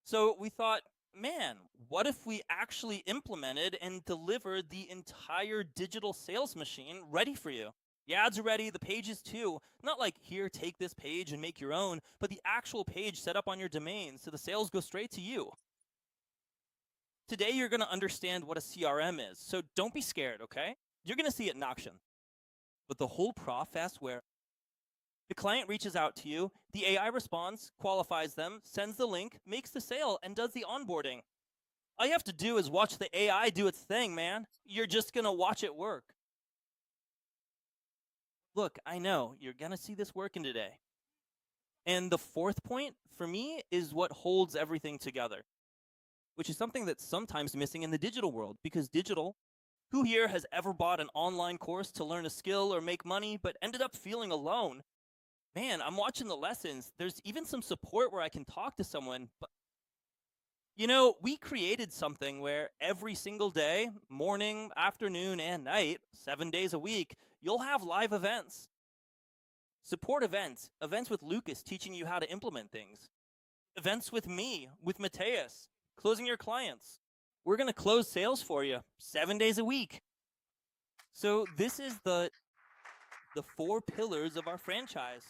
So we thought, man, what if we actually implemented and delivered the entire digital sales machine ready for you? The ads are ready, the pages too. Not like, here, take this page and make your own, but the actual page set up on your domain so the sales go straight to you. Today, you're going to understand what a CRM is, so don't be scared, okay? You're going to see it in action. But the whole process where the client reaches out to you, the AI responds, qualifies them, sends the link, makes the sale, and does the onboarding. All you have to do is watch the AI do its thing, man. You're just going to watch it work. Look, I know, you're going to see this working today. And the fourth point, for me, is what holds everything together, which is something that's sometimes missing in the digital world, because digital, who here has ever bought an online course to learn a skill or make money, but ended up feeling alone? Man, I'm watching the lessons. There's even some support where I can talk to someone. But, we created something where every single day, morning, afternoon, and night, 7 days a week, you'll have live events. Support events. Events with Lucas teaching you how to implement things. Events with me, with Mateus, closing your clients. We're going to close sales for you 7 days a week. So this is the 4 pillars of our franchise.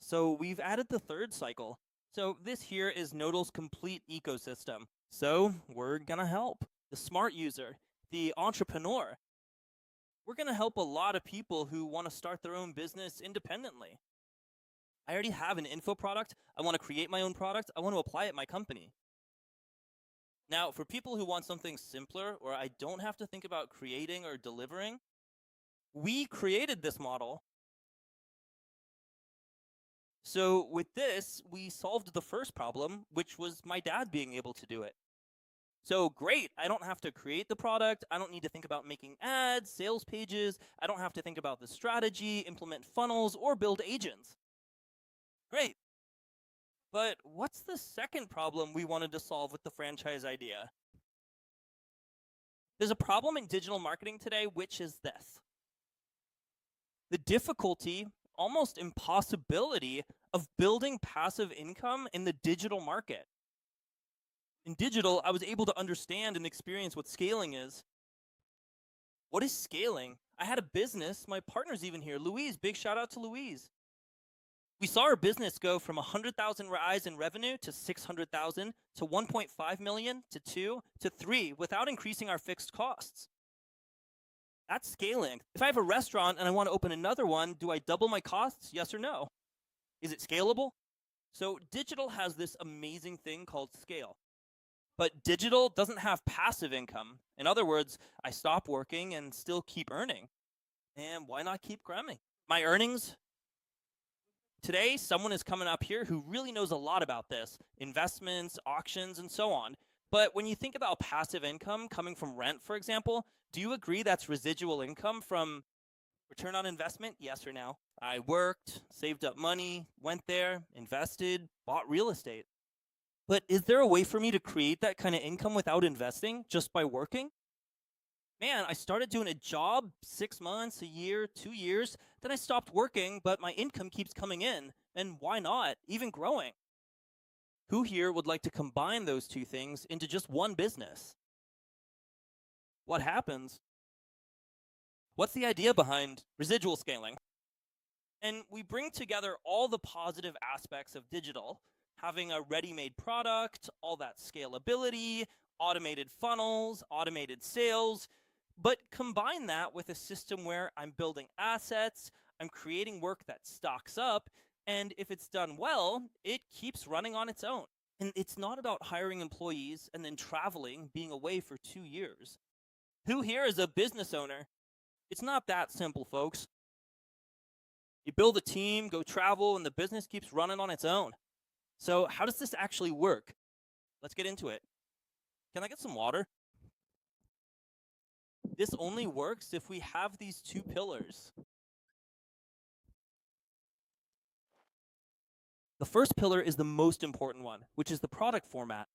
So we've added the third cycle. So this here is Nodal's complete ecosystem. So we're going to help the smart user, the entrepreneur. We're going to help a lot of people who want to start their own business independently. I already have an info product. I want to create my own product. I want to apply it at my company. Now, for people who want something simpler, where I don't have to think about creating or delivering, we created this model. So with this, we solved the first problem, which was my dad being able to do it. So great, I don't have to create the product. I don't need to think about making ads, sales pages. I don't have to think about the strategy, implement funnels, or build agents. Great. But what's the second problem we wanted to solve with the franchise idea? There's a problem in digital marketing today, which is this: the difficulty, almost impossibility, of building passive income in the digital market. In digital, I was able to understand and experience what scaling is. What is scaling? I had a business. My partner's even here. Louise, big shout out to Louise. We saw our business go from 100,000 rise in revenue to 600,000 to 1.5 million to 2 to 3 without increasing our fixed costs. That's scaling. If I have a restaurant and I want to open another one, do I double my costs? Yes or no? Is it scalable? So digital has this amazing thing called scale. But digital doesn't have passive income. In other words, I stop working and still keep earning. And why not keep growing? My earnings. Today, someone is coming up here who really knows a lot about this, investments, auctions, and so on. But when you think about passive income coming from rent, for example, do you agree that's residual income from return on investment? Yes or no? I worked, saved up money, went there, invested, bought real estate. But is there a way for me to create that kind of income without investing, just by working? Man, I started doing a job 6 months, a year, 2 years, then I stopped working, but my income keeps coming in. And why not? Even growing. Who here would like to combine those two things into just one business? What happens? What's the idea behind residual scaling? And we bring together all the positive aspects of digital, having a ready-made product, all that scalability, automated funnels, automated sales, but combine that with a system where I'm building assets, I'm creating work that stocks up, and if it's done well, it keeps running on its own. And it's not about hiring employees and then traveling, being away for 2 years. Who here is a business owner? It's not that simple, folks. You build a team, go travel, and the business keeps running on its own. So, how does this actually work? Let's get into it. Can I get some water? This only works if we have these two pillars. The first pillar is the most important one, which is the product format.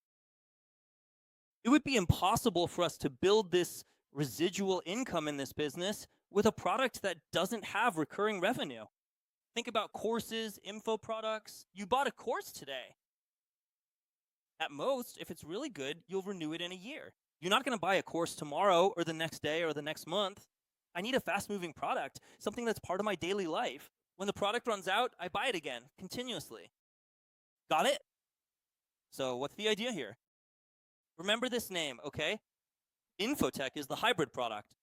It would be impossible for us to build this residual income in this business with a product that doesn't have recurring revenue. Think about courses, info products. You bought a course today. At most, if it's really good, you'll renew it in a year. You're not going to buy a course tomorrow or the next day or the next month. I need a fast-moving product, something that's part of my daily life. When the product runs out, I buy it again, continuously. Got it? So what's the idea here? Remember this name, okay? Infotech is the hybrid product.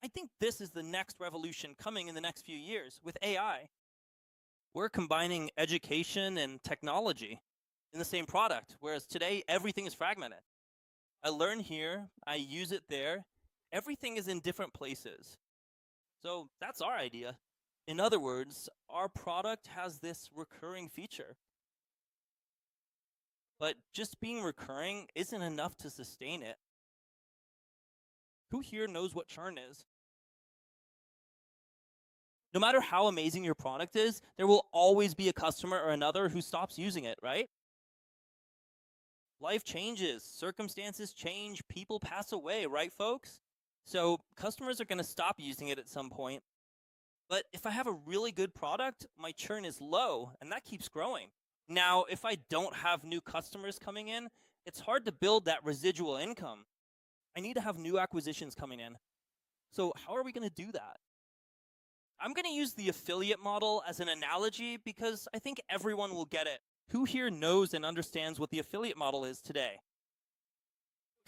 I think this is the next revolution coming in the next few years with AI. We're combining education and technology in the same product, whereas today everything is fragmented. I learn here, I use it there. Everything is in different places. So that's our idea. In other words, our product has this recurring feature. But just being recurring isn't enough to sustain it. Who here knows what churn is? No matter how amazing your product is, there will always be a customer or another who stops using it, right? Life changes, circumstances change, people pass away, right, folks? So customers are going to stop using it at some point. But if I have a really good product, my churn is low, and that keeps growing. Now, if I don't have new customers coming in, it's hard to build that residual income. I need to have new acquisitions coming in. So how are we going to do that? I'm going to use the affiliate model as an analogy because I think everyone will get it. Who here knows and understands what the affiliate model is today?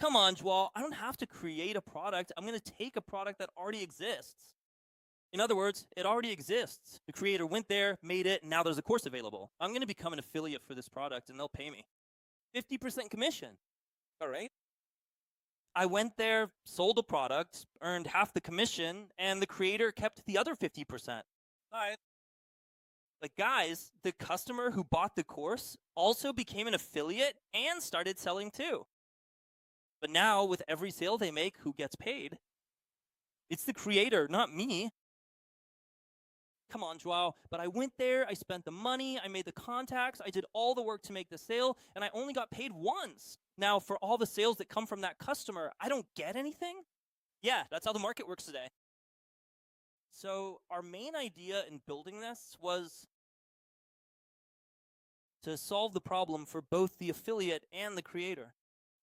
Come on, Joel, I don't have to create a product. I'm going to take a product that already exists. In other words, it already exists. The creator went there, made it, and now there's a course available. I'm going to become an affiliate for this product, and they'll pay me 50% commission. All right? I went there, sold a product, earned half the commission, and the creator kept the other 50%. All right. But guys, the customer who bought the course also became an affiliate and started selling too. But now, with every sale they make, who gets paid? It's the creator, not me. Come on, Joao, but I went there, I spent the money, I made the contacts, I did all the work to make the sale, and I only got paid once. Now, for all the sales that come from that customer, I don't get anything? Yeah, that's how the market works today. So our main idea in building this was to solve the problem for both the affiliate and the creator,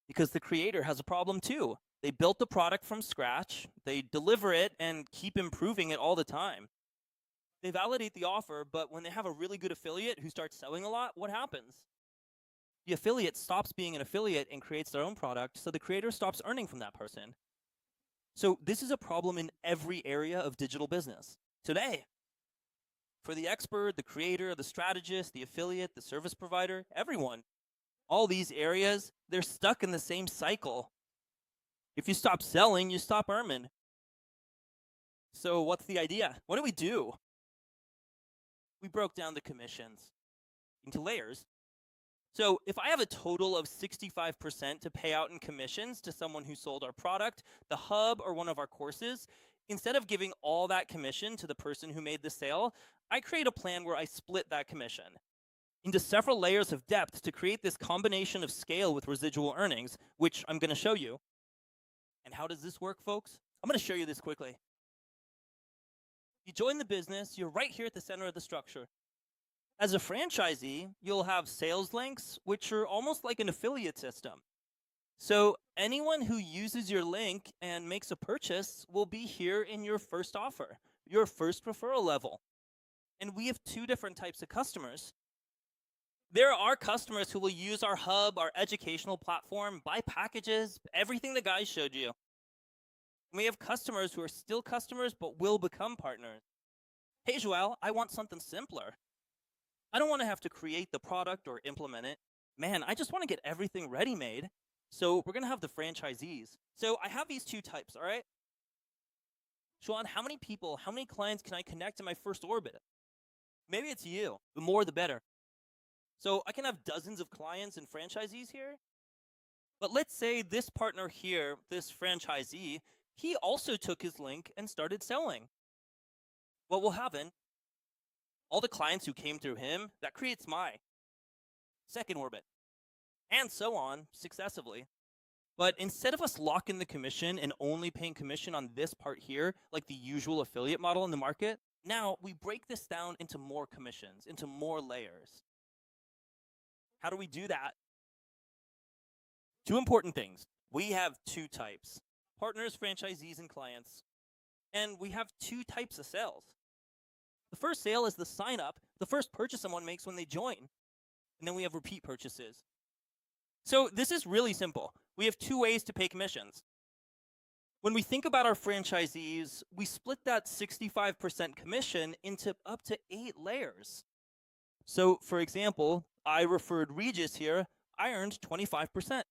because the creator has a problem too. They built the product from scratch, they deliver it and keep improving it all the time. They validate the offer, but when they have a really good affiliate who starts selling a lot, what happens? The affiliate stops being an affiliate and creates their own product, so the creator stops earning from that person. So this is a problem in every area of digital business today. For the expert, the creator, the strategist, the affiliate, the service provider, everyone. All these areas, they're stuck in the same cycle. If you stop selling, you stop earning. So what's the idea? What do we do? We broke down the commissions into layers. So if I have a total of 65% to pay out in commissions to someone who sold our product, the hub, or one of our courses, instead of giving all that commission to the person who made the sale, I create a plan where I split that commission into several layers of depth to create this combination of scale with residual earnings, which I'm going to show you. And how does this work, folks? I'm going to show you this quickly. You join the business, you're right here at the center of the structure. As a franchisee, you'll have sales links, which are almost like an affiliate system. So anyone who uses your link and makes a purchase will be here in your first offer, your first referral level. And we have two different types of customers. There are customers who will use our hub, our educational platform, buy packages, everything the guys showed you. We have customers who are still customers but will become partners. Hey, Joel, I want something simpler. I don't want to have to create the product or implement it. Man, I just want to get everything ready-made. So we're going to have the franchisees. So I have these two types, all right? Sean, how many people, how many clients can I connect in my first orbit? Maybe it's you. The more, the better. So I can have dozens of clients and franchisees here. But let's say this partner here, this franchisee, he also took his link and started selling. What will happen? All the clients who came through him, that creates my second orbit, and so on successively. But instead of us locking the commission and only paying commission on this part here, like the usual affiliate model in the market, now we break this down into more commissions, into more layers. How do we do that? Two important things. We have two types: partners, franchisees, and clients. And we have two types of sales. The first sale is the sign up, the first purchase someone makes when they join. And then we have repeat purchases. So this is really simple. We have two ways to pay commissions. When we think about our franchisees, we split that 65% commission into up to 8 layers. So for example, I referred Regis here. I earned 25%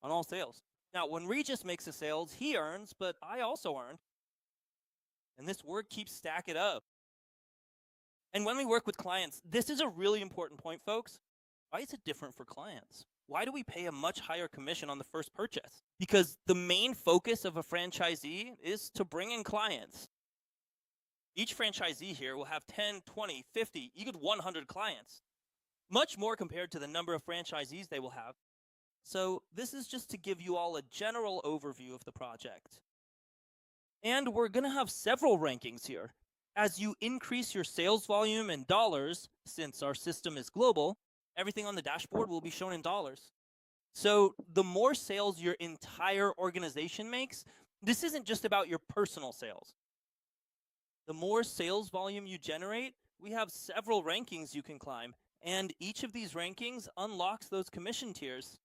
on all sales. Now, when Regis makes the sales, he earns, but I also earned. And this work keeps stacking up. And when we work with clients, this is a really important point, folks. Why is it different for clients? Why do we pay a much higher commission on the first purchase? Because the main focus of a franchisee is to bring in clients. Each franchisee here will have 10, 20, 50, even 100 clients. Much more compared to the number of franchisees they will have. So this is just to give you all a general overview of the project. And we're going to have several rankings here. As you increase your sales volume in dollars, since our system is global, everything on the dashboard will be shown in dollars. So the more sales your entire organization makes, this isn't just about your personal sales. The more sales volume you generate, we have several rankings you can climb, and each of these rankings unlocks those commission tiers.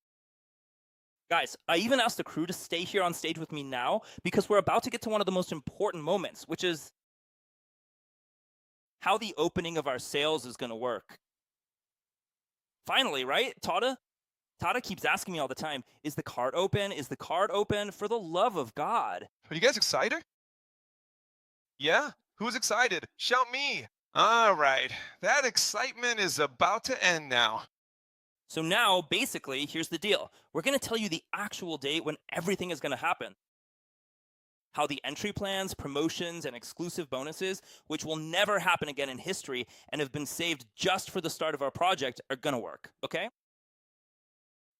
Guys, I even asked the crew to stay here on stage with me now because we're about to get to one of the most important moments, which is how the opening of our sales is going to work. Finally, right? Tada keeps asking me all the time, is the card open? Is the card open? For the love of God. Are you guys excited? Yeah? Who's excited? Shout me. All right. That excitement is about to end now. So now, basically, here's the deal. We're going to tell you the actual date when everything is going to happen. How the entry plans, promotions, and exclusive bonuses, which will never happen again in history and have been saved just for the start of our project, are going to work, okay?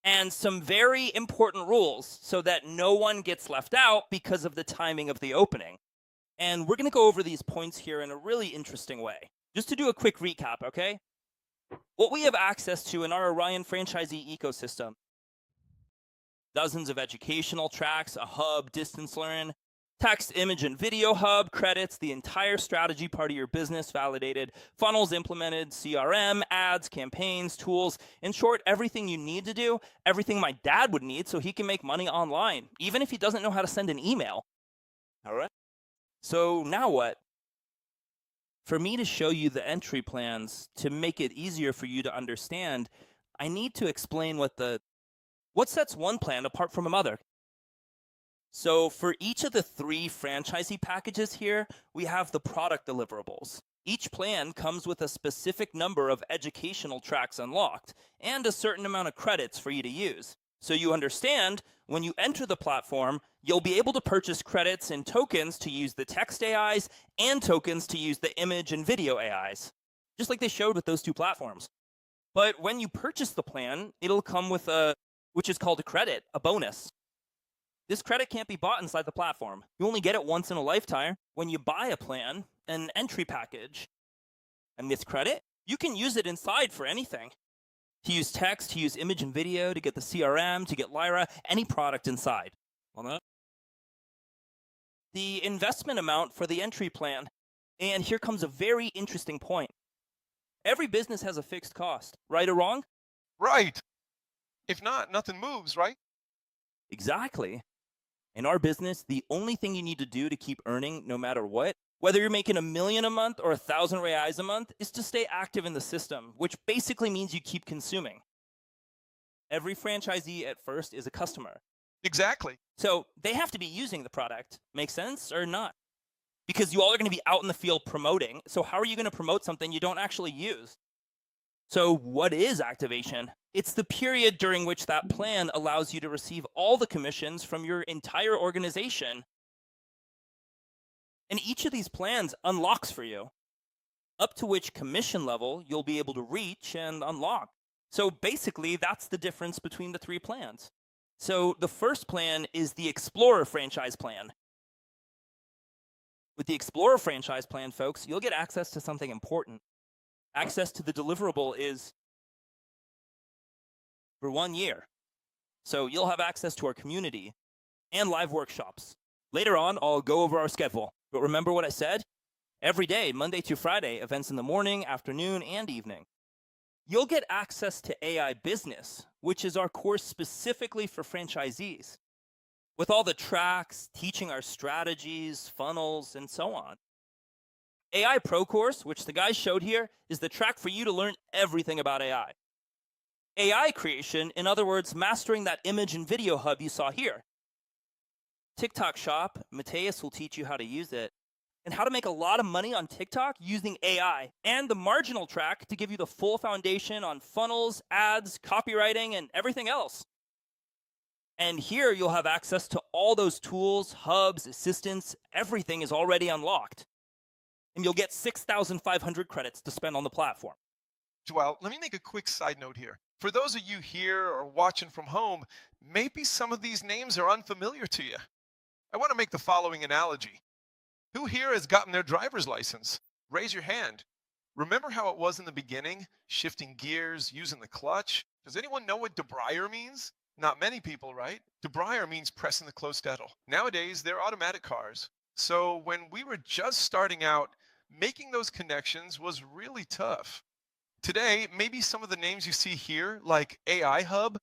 And some very important rules so that no one gets left out because of the timing of the opening. And we're going to go over these points here in a really interesting way. Just to do a quick recap, okay? What we have access to in our Orion franchisee ecosystem: dozens of educational tracks, a hub, distance learn, text, image, and video hub, credits, the entire strategy part of your business validated, funnels implemented, CRM, ads, campaigns, tools. In short, everything you need to do, everything my dad would need so he can make money online, even if he doesn't know how to send an email. All right? So now what? For me to show you the entry plans, to make it easier for you to understand, I need to explain what sets one plan apart from another. So for each of the 3 franchisee packages here, we have the product deliverables. Each plan comes with a specific number of educational tracks unlocked and a certain amount of credits for you to use. So you understand, when you enter the platform, you'll be able to purchase credits and tokens to use the text AIs and tokens to use the image and video AIs, just like they showed with those 2 platforms. But when you purchase the plan, it'll come with which is called a credit, a bonus. This credit can't be bought inside the platform. You only get it once in a lifetime when you buy a plan, an entry package. And this credit, you can use it inside for anything. to use text, to use image and video, to get the CRM, to get Lyra, any product inside. The investment amount for the entry plan. And here comes a very interesting point. Every business has a fixed cost, right or wrong? Right. If not, nothing moves, right? Exactly. In our business, the only thing you need to do to keep earning no matter what, whether you're making $1 million a month or 1,000 reais a month, is to stay active in the system, which basically means you keep consuming. Every franchisee at first is a customer. Exactly. So they have to be using the product. Make sense or not? Because you all are going to be out in the field promoting. So how are you going to promote something you don't actually use? So what is activation? It's the period during which that plan allows you to receive all the commissions from your entire organization. And each of these plans unlocks for you, up to which commission level you'll be able to reach and unlock. So basically, that's the difference between the three plans. So the first plan is the Explorer franchise plan. With the Explorer franchise plan, folks, you'll get access to something important. Access to the deliverable is for 1 year. So you'll have access to our community and live workshops. Later on, I'll go over our schedule. But remember what I said? Every day, Monday to Friday, events in the morning, afternoon, and evening. You'll get access to AI Business, which is our course specifically for franchisees, with all the tracks, teaching our strategies, funnels, and so on. AI Pro course, which the guys showed here, is the track for you to learn everything about AI. AI creation, in other words, mastering that image and video hub you saw here. TikTok Shop, Mateus will teach you how to use it, and how to make a lot of money on TikTok using AI, and the marginal track to give you the full foundation on funnels, ads, copywriting, and everything else. And here you'll have access to all those tools, hubs, assistants, everything is already unlocked. And you'll get 6,500 credits to spend on the platform. Joel, let me make a quick side note here. For those of you here or watching from home, maybe some of these names are unfamiliar to you. I want to make the following analogy. Who here has gotten their driver's license? Raise your hand. Remember how it was in the beginning, shifting gears, using the clutch? Does anyone know what debrier means? Not many people, right? Debrier means pressing the close pedal. Nowadays, they're automatic cars. So when we were just starting out, making those connections was really tough. Today, maybe some of the names you see here, like AI Hub,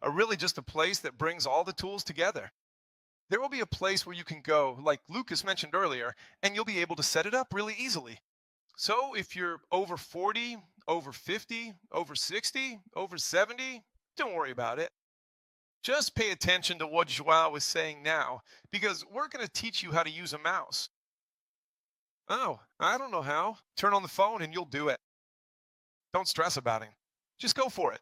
are really just a place that brings all the tools together. There will be a place where you can go, like Lucas mentioned earlier, and you'll be able to set it up really easily. So if you're over 40, over 50, over 60, over 70, don't worry about it. Just pay attention to what Joao was saying now, because we're going to teach you how to use a mouse. Oh, I don't know how. Turn on the phone and you'll do it. Don't stress about it. Just go for it.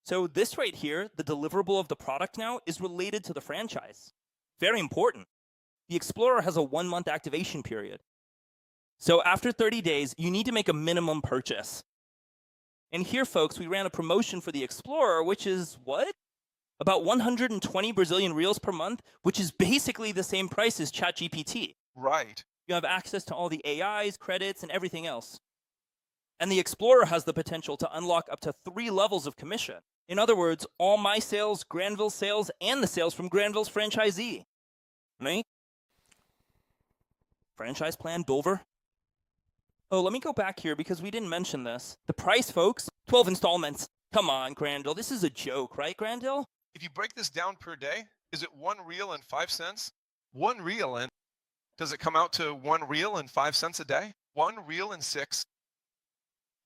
So this right here, the deliverable of the product now, is related to the franchise. Very important. The Explorer has a 1-month activation period. So after 30 days, you need to make a minimum purchase. And here, folks, we ran a promotion for the Explorer, which is what? About 120 Brazilian reals per month, which is basically the same price as ChatGPT. Right. You have access to all the AIs, credits, and everything else. And the Explorer has the potential to unlock up to 3 levels of commission. In other words, all my sales, Granville's sales, and the sales from Granville's franchisee. Right? Franchise plan, Dover. Oh, let me go back here because we didn't mention this. The price, folks, 12 installments. Come on, Granville. This is a joke, right, Granville? If you break this down per day, is it 1 real and 5 cents? 1 real and does it come out to 1 real and 5 cents a day? 1 real and 6?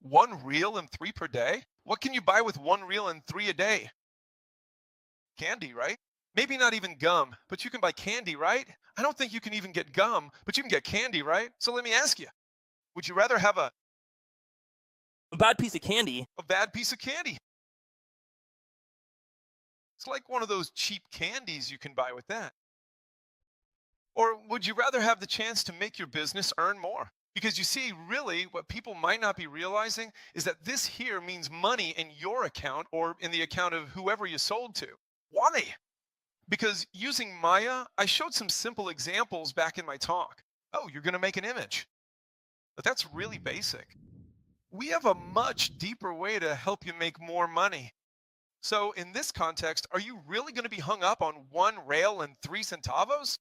1 real and 3 per day? What can you buy with 1 real and 3 a day? Candy, right? Maybe not even gum, but you can buy candy, right? I don't think you can even get gum, but you can get candy, right? So let me ask you, would you rather have a bad piece of candy? A bad piece of candy. It's like one of those cheap candies you can buy with that. Or would you rather have the chance to make your business earn more? Because you see, really, what people might not be realizing is that this here means money in your account or in the account of whoever you sold to. Why? Because using Maya, I showed some simple examples back in my talk. Oh, you're going to make an image. But that's really basic. we have a much deeper way to help you make more money. So, in this context, are you really going to be hung up on one rail and 3 centavos?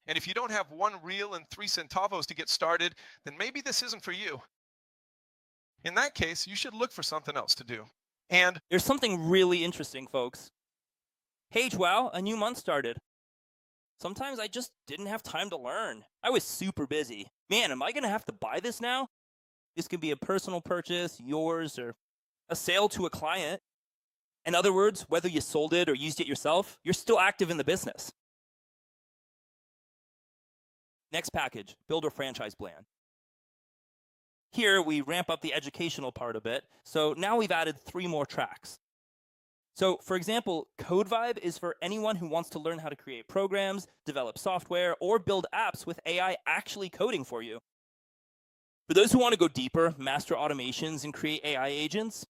And if you don't have one reel and 3 centavos to get started, then maybe this isn't for you. In that case, you should look for something else to do. And There's something really interesting, folks. Hey, wow, a new month started. Sometimes I just didn't have time to learn. I was super busy. Man, am I going to have to buy this now? This could be a personal purchase, yours, or a sale to a client. In other words, whether you sold it or used it yourself, you're still active in the business. Next package, build a franchise plan. Here, we ramp up the educational part a bit, so now we've added 3 more tracks. So, for example, Code Vibe is for anyone who wants to learn how to create programs, develop software, or build apps with AI actually coding for you. For those who want to go deeper, master automations, and create AI agents,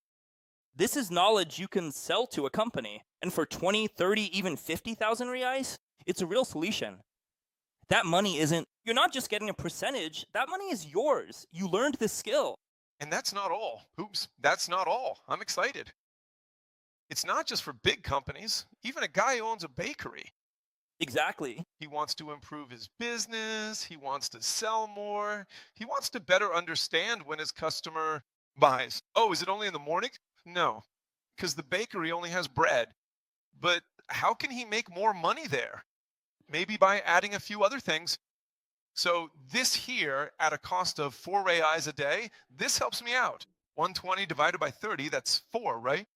this is knowledge you can sell to a company. And for 20, 30, even 50,000 reais, it's a real solution. That money isn't, you're not just getting a percentage, that money is yours. You learned this skill. And that's not all. Oops, that's not all. I'm excited. It's not just for big companies, even a guy who owns a bakery. Exactly. He wants to improve his business, he wants to sell more, he wants to better understand when his customer buys. Oh, is it only in the morning? No, because the bakery only has bread. But how can he make more money there? Maybe by adding a few other things. So this here, at a cost of 4 reais a day, this helps me out. 120 divided by 30, that's 4, right?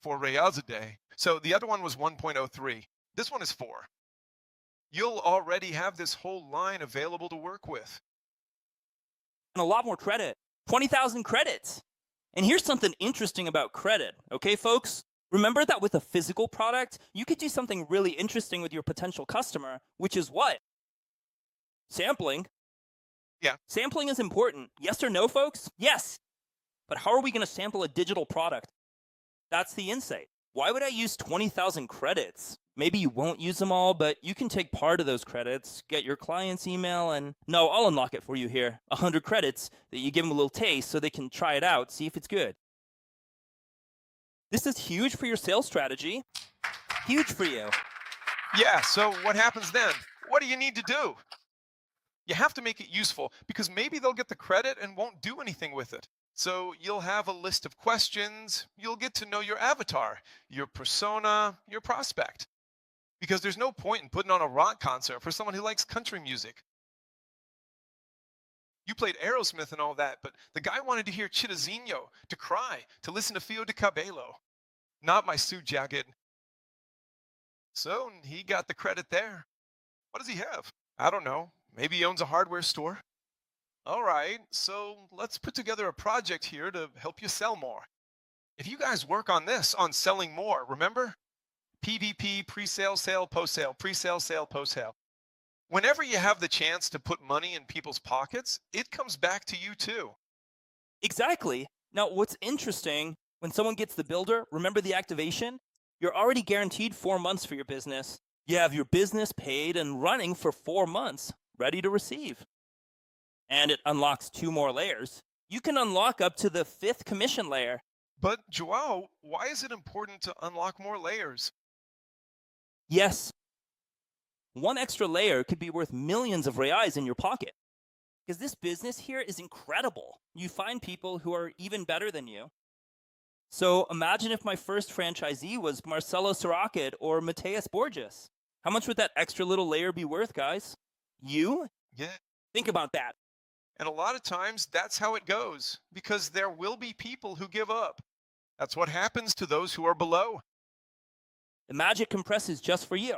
4 reais a day. So the other one was 1.03. This one is 4. You'll already have this whole line available to work with. And a lot more credit. 20,000 credits. And here's something interesting about credit, okay, folks? Remember that with a physical product, you could do something really interesting with your potential customer, which is what? Sampling. Yeah. Sampling is important. Yes or no, folks? Yes. But how are we going to sample a digital product? That's the insight. Why would I use 20,000 credits? Maybe you won't use them all, but you can take part of those credits, get your client's email, and no, I'll unlock it for you here. 100 credits that you give them a little taste so they can try it out, see if it's good. This is huge for your sales strategy. Huge for you. Yeah, so what happens then? What do you need to do? You have to make it useful because maybe they'll get the credit and won't do anything with it. So you'll have a list of questions. You'll get to know your avatar, your persona, your prospect. Because there's no point in putting on a rock concert for someone who likes country music. You played Aerosmith and all that, but the guy wanted to hear Chitazinho, to cry, to listen to Fio de Cabello. Not my suit jacket. So he got the credit there. What does he have? I don't know. Maybe he owns a hardware store. All right, so let's put together a project here to help you sell more. If you guys work on this, on selling more, remember? PVP, pre-sale, sale, post-sale, pre-sale, sale, post-sale. Whenever you have the chance to put money in people's pockets, it comes back to you too. Exactly. Now, what's interesting, when someone gets the builder, remember the activation? You're already guaranteed 4 months for your business. You have your business paid and running for 4 months, ready to receive. And it unlocks 2 more layers. You can unlock up to the 5th commission layer. But Joao, why is it important to unlock more layers? Yes, 1 extra layer could be worth millions of reais in your pocket. Because this business here is incredible. You find people who are even better than you. So imagine if my first franchisee was Marcelo Siracid or Mateus Borges. How much would that extra little layer be worth, guys? You? Yeah. Think about that. And a lot of times that's how it goes because there will be people who give up. That's what happens to those who are below. The magic compresses just for you.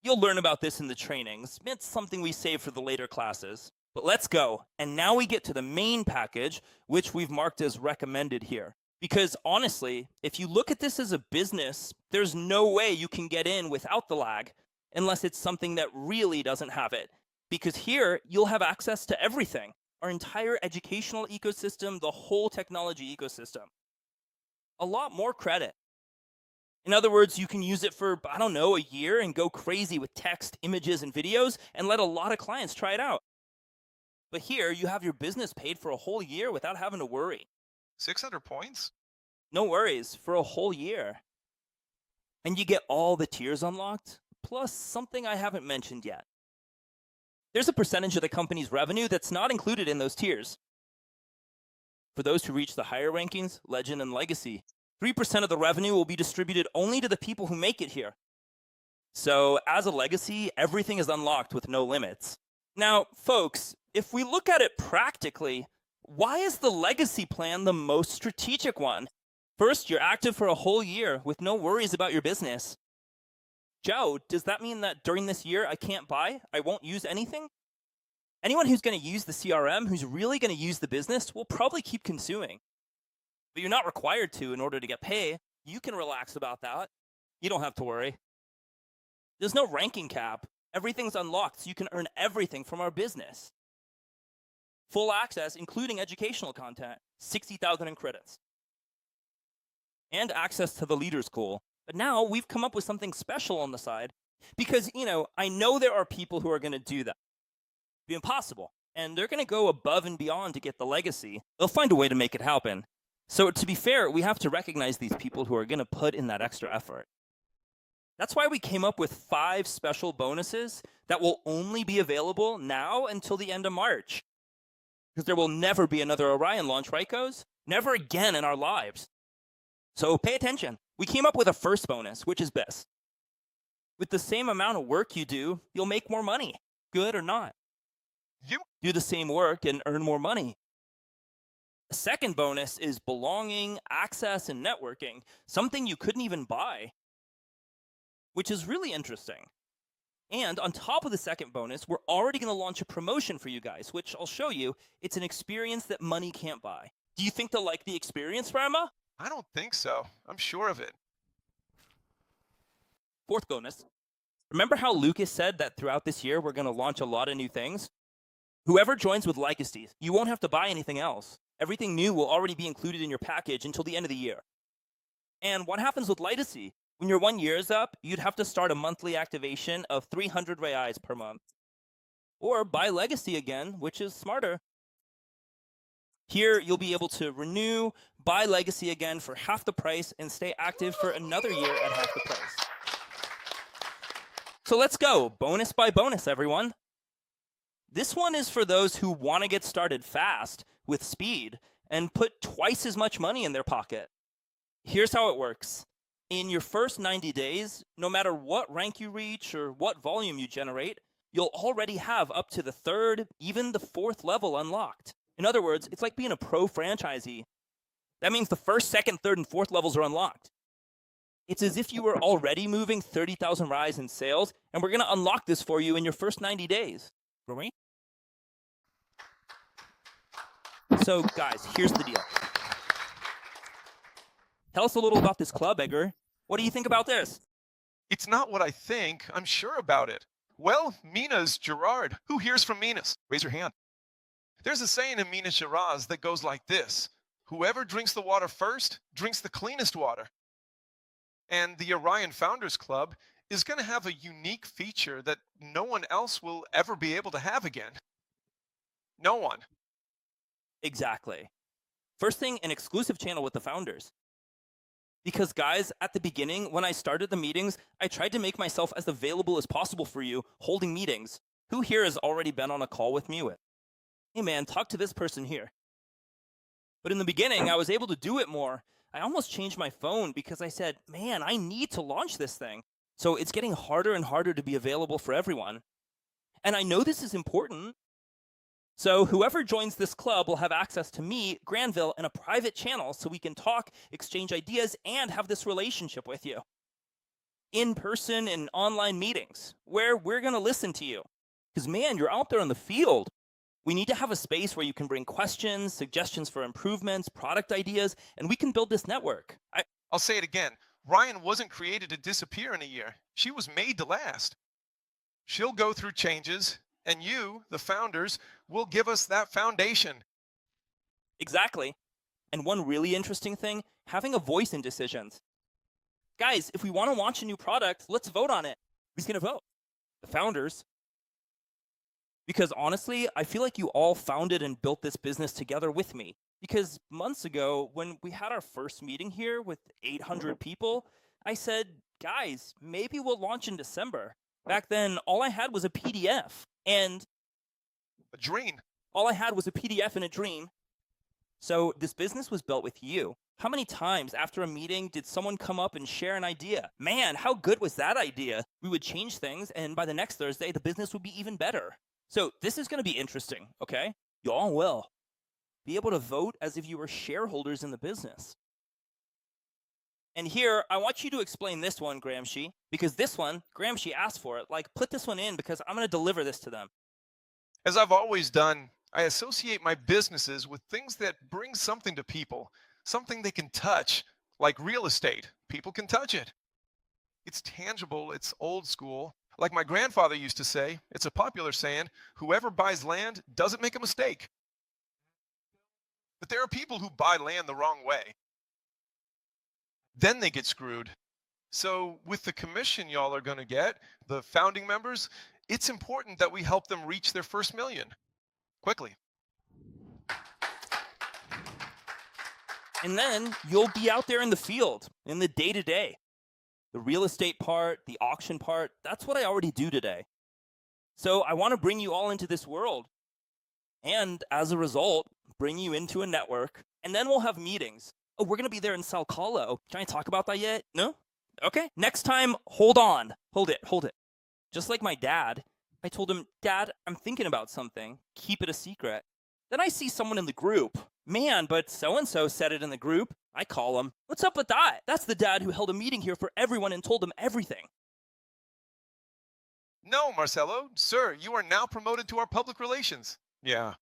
You'll learn about this in the trainings. It's something we save for the later classes. But let's go. And now we get to the main package, which we've marked as recommended here. Because honestly, if you look at this as a business, there's no way you can get in without the lag unless it's something that really doesn't have it. Because here, you'll have access to everything. Our entire educational ecosystem, the whole technology ecosystem. A lot more credit. In other words, you can use it for, I don't know, a year and go crazy with text, images, and videos and let a lot of clients try it out. But here, you have your business paid for a whole year without having to worry. 600 points? No worries, for a whole year. And you get all the tiers unlocked, plus something I haven't mentioned yet. There's a percentage of the company's revenue that's not included in those tiers. For those who reach the higher rankings, Legend and Legacy, 3% of the revenue will be distributed only to the people who make it here. So, as a Legacy, everything is unlocked with no limits. Now, folks, if we look at it practically, why is the Legacy plan the most strategic one? First, you're active for a whole year with no worries about your business. Joe, does that mean that during this year I can't buy? I won't use anything? Anyone who's going to use the CRM, who's really going to use the business, will probably keep consuming. But you're not required to in order to get pay. You can relax about that. You don't have to worry. There's no ranking cap. Everything's unlocked, so you can earn everything from our business. Full access, including educational content, 60,000 in credits. And access to the Leaders School. But now we've come up with something special on the side because, I know there are people who are going to do that. It'd be impossible. And they're going to go above and beyond to get the Legacy. They'll find a way to make it happen. So to be fair, we have to recognize these people who are going to put in that extra effort. That's why we came up with 5 special bonuses that will only be available now until the end of March. Because there will never be another Orion launch, right, Goes? Never again in our lives. So pay attention. We came up with a first bonus, which is best. With the same amount of work you do, you'll make more money, good or not. You Do the same work and earn more money. The second bonus is belonging, access, and networking, something you couldn't even buy, which is really interesting. And on top of the second bonus, we're already going to launch a promotion for you guys, which I'll show you. It's an experience that money can't buy. Do you think they'll like the experience, Rama? I don't think so. I'm sure of it. Fourth bonus. Remember how Lucas said that throughout this year, we're going to launch a lot of new things? Whoever joins with Legacy, you won't have to buy anything else. Everything new will already be included in your package until the end of the year. And what happens with Legacy? When your 1 year is up, you'd have to start a monthly activation of 300 reais per month. Or buy Legacy again, which is smarter. Here, you'll be able to renew, buy Legacy again for half the price, and stay active for another year at half the price. So let's go, bonus by bonus, everyone. This one is for those who want to get started fast, with speed, and put twice as much money in their pocket. Here's how it works. In your first 90 days, no matter what rank you reach or what volume you generate, you'll already have up to the 3rd, even the 4th level unlocked. In other words, it's like being a pro franchisee. That means the 1st, 2nd, 3rd, and 4th levels are unlocked. It's as if you were already moving 30,000 rise in sales, and we're going to unlock this for you in your first 90 days. Right? So, guys, here's the deal. Tell us a little about this club, Edgar. What do you think about this? It's not what I think. I'm sure about it. Well, Minas Gerard. Who hears from Minas? Raise your hand. There's a saying in Minas Gerais that goes like this. Whoever drinks the water first drinks the cleanest water. And the Orion Founders Club is going to have a unique feature that no one else will ever be able to have again. No one. Exactly. First thing, an exclusive channel with the founders. Because guys, at the beginning, when I started the meetings, I tried to make myself as available as possible for you, holding meetings. Who here has already been on a call with me with? Hey man, talk to this person here. But in the beginning, I was able to do it more. I almost changed my phone because I said, man, I need to launch this thing. So it's getting harder and harder to be available for everyone. And I know this is important. So whoever joins this club will have access to me, Granville, and a private channel so we can talk, exchange ideas, and have this relationship with you. In-person and online meetings where we're going to listen to you. Because man, you're out there in the field. We need to have a space where you can bring questions, suggestions for improvements, product ideas, and we can build this network. I'll say it again. Ryan wasn't created to disappear in a year. She was made to last. She'll go through changes, and you, the founders, will give us that foundation. Exactly. And one really interesting thing, having a voice in decisions. Guys, if we want to launch a new product, let's vote on it. Who's going to vote? The founders. Because honestly, I feel like you all founded and built this business together with me. Because months ago, when we had our first meeting here with 800 people, I said, guys, maybe we'll launch in December. Back then, all I had was a PDF. And A dream. all I had was a PDF and a dream. So this business was built with you. How many times after a meeting did someone come up and share an idea? Man, how good was that idea? We would change things, and by the next Thursday, the business would be even better. So this is going to be interesting, okay? Y'all will be able to vote as if you were shareholders in the business. And here, I want you to explain this one, Gramsci, because this one, Gramsci asked for it. Like, put this one in because I'm going to deliver this to them. As I've always done, I associate my businesses with things that bring something to people, something they can touch, like real estate. People can touch it. It's tangible, it's old school. Like my grandfather used to say, it's a popular saying, whoever buys land doesn't make a mistake. But there are people who buy land the wrong way. Then they get screwed. So with the commission y'all are going to get, the founding members, it's important that we help them reach their first million quickly. And then you'll be out there in the field, in the day-to-day. The real estate part, the auction part, that's what I already do today. So I want to bring you all into this world. And as a result, bring you into a network. And then we'll have meetings. Oh, we're going to be there in Sao Paulo. Can I talk about that yet? No? Okay. Next time, hold on. Hold it. Just like my dad, I told him, Dad, I'm thinking about something. Keep it a secret. Then I see someone in the group. Man, but so-and-so said it in the group. I call him. What's up with that? That's the dad who held a meeting here for everyone and told them everything. No, Marcelo, sir, you are now promoted to our public relations. Yeah.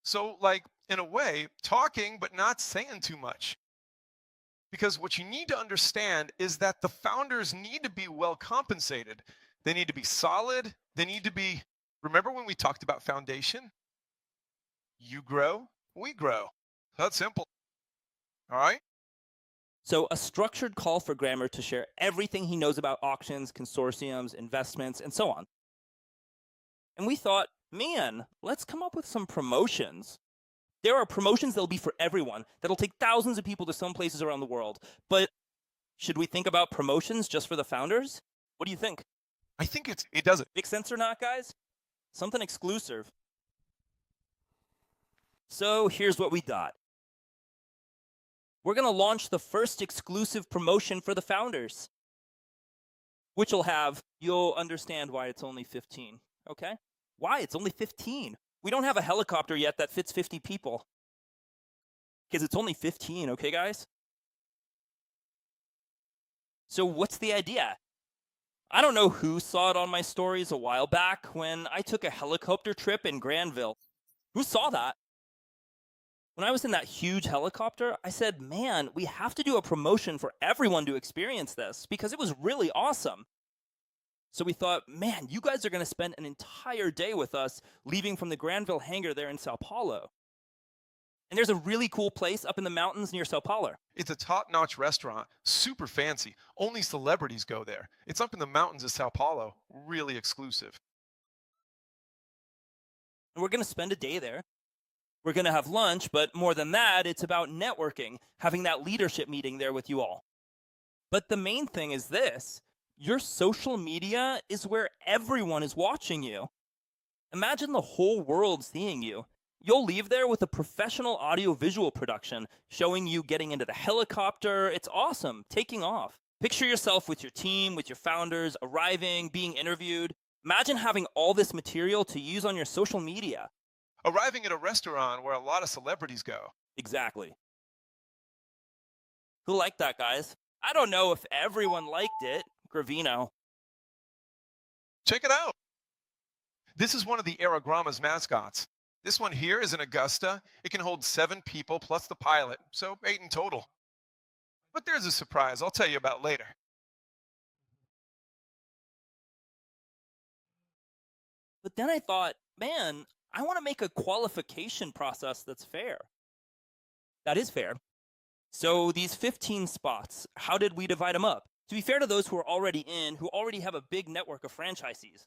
So, like, in a way, talking but not saying too much. Because what you need to understand is that the founders need to be well compensated. They need to be solid. They need to be, remember when we talked about foundation? You grow, we grow. That's simple. All right? So a structured call for Grammer to share everything he knows about auctions, consortiums, investments, and so on. And we thought, man, let's come up with some promotions. There are promotions that'll be for everyone, that'll take thousands of people to some places around the world. But should we think about promotions just for the founders? What do you think? I think it does it. Make sense or not, guys? Something exclusive. So here's what we got. We're going to launch the first exclusive promotion for the founders, which will have, you'll understand why it's only 15, okay? Why? It's only 15. We don't have a helicopter yet that fits 50 people. Because it's only 15, okay, guys? So what's the idea? I don't know who saw it on my stories a while back when I took a helicopter trip in Granville. Who saw that? When I was in that huge helicopter, I said, man, we have to do a promotion for everyone to experience this because it was really awesome. So we thought, man, you guys are going to spend an entire day with us leaving from the Granville hangar there in Sao Paulo. And there's a really cool place up in the mountains near Sao Paulo. It's a top-notch restaurant, super fancy. Only celebrities go there. It's up in the mountains of Sao Paulo, really exclusive. And we're going to spend a day there. We're going to have lunch, but more than that, it's about networking, having that leadership meeting there with you all. But the main thing is this. Your social media is where everyone is watching you. Imagine the whole world seeing you. You'll leave there with a professional audio-visual production showing you getting into the helicopter. It's awesome, taking off. Picture yourself with your team, with your founders, arriving, being interviewed. Imagine having all this material to use on your social media. Arriving at a restaurant where a lot of celebrities go. Exactly. Who liked that, guys? I don't know if everyone liked it. Gravino. Check it out. This is one of the Aerogramma's mascots. This one here is an Augusta. It can hold 7 people plus the pilot, so 8 in total. But there's a surprise I'll tell you about later. But then I thought, man, I want to make a qualification process that's fair. That is fair. So these 15 spots, how did we divide them up? To be fair to those who are already in, who already have a big network of franchisees.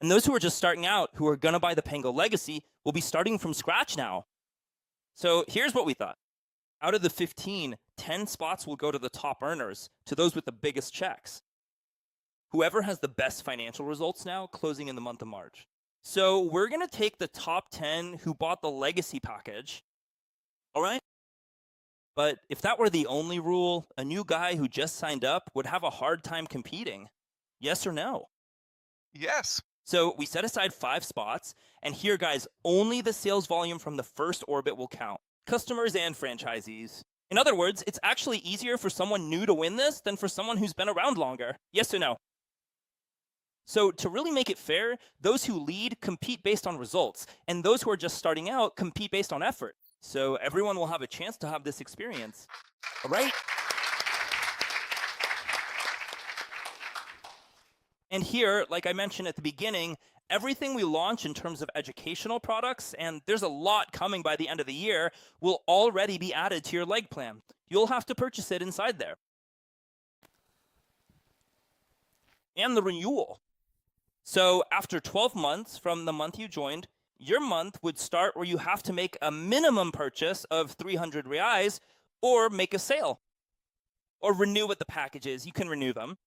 And those who are just starting out, who are going to buy the Pango Legacy, will be starting from scratch now. So here's what we thought. Out of the 15, 10 spots will go to the top earners, to those with the biggest checks. Whoever has the best financial results now, closing in the month of March. So we're going to take the top 10 who bought the Legacy package. All right? But if that were the only rule, a new guy who just signed up would have a hard time competing. Yes or no? Yes. So we set aside 5 spots, and here, guys, only the sales volume from the first orbit will count. Customers and franchisees. In other words, it's actually easier for someone new to win this than for someone who's been around longer. Yes or no? So to really make it fair, those who lead compete based on results, and those who are just starting out compete based on effort. So everyone will have a chance to have this experience. All right? And here, like I mentioned at the beginning, everything we launch in terms of educational products, and there's a lot coming by the end of the year, will already be added to your leg plan. You'll have to purchase it inside there. And the renewal. So after 12 months from the month you joined, your month would start where you have to make a minimum purchase of 300 reais or make a sale. Or renew what the package is. You can renew them.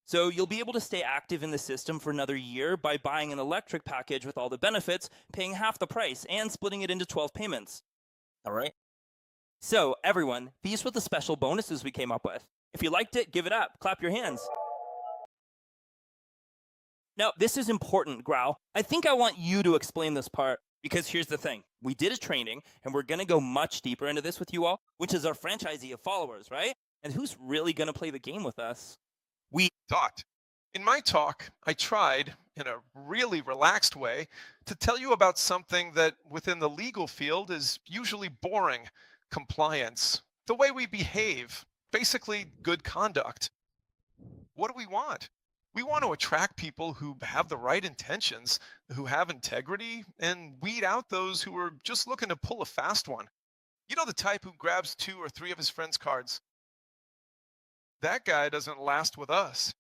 So you'll be able to stay active in the system for another year by buying an electric package with all the benefits, paying half the price, and splitting it into 12 payments. All right? So everyone, these were the special bonuses we came up with. If you liked it, give it up. Clap your hands. Now, this is important, Grau. I think I want you to explain this part, because here's the thing. We did a training, and we're going to go much deeper into this with you all, which is our franchisee of followers, right? And who's really going to play the game with us? We Talked. In my talk, I tried, in a really relaxed way, to tell you about something that within the legal field is usually boring: compliance, the way we behave, basically good conduct. What do we want? We want to attract people who have the right intentions, who have integrity, and weed out those who are just looking to pull a fast one. You know, the type who grabs 2 or 3 of his friends' cards. That guy doesn't last with us.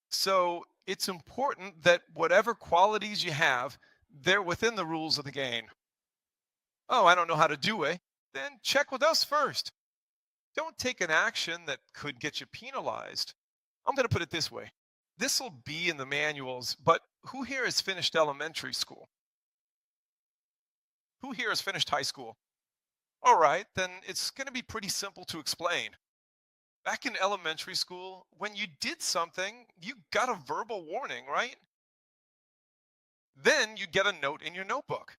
So it's important that whatever qualities you have, they're within the rules of the game. Oh, I don't know how to do it. Then check with us first. Don't take an action that could get you penalized. I'm going to put it this way. This will be in the manuals, but who here has finished elementary school? Who here has finished high school? All right, then it's going to be pretty simple to explain. Back in elementary school, when you did something, you got a verbal warning, right? Then you get a note in your notebook.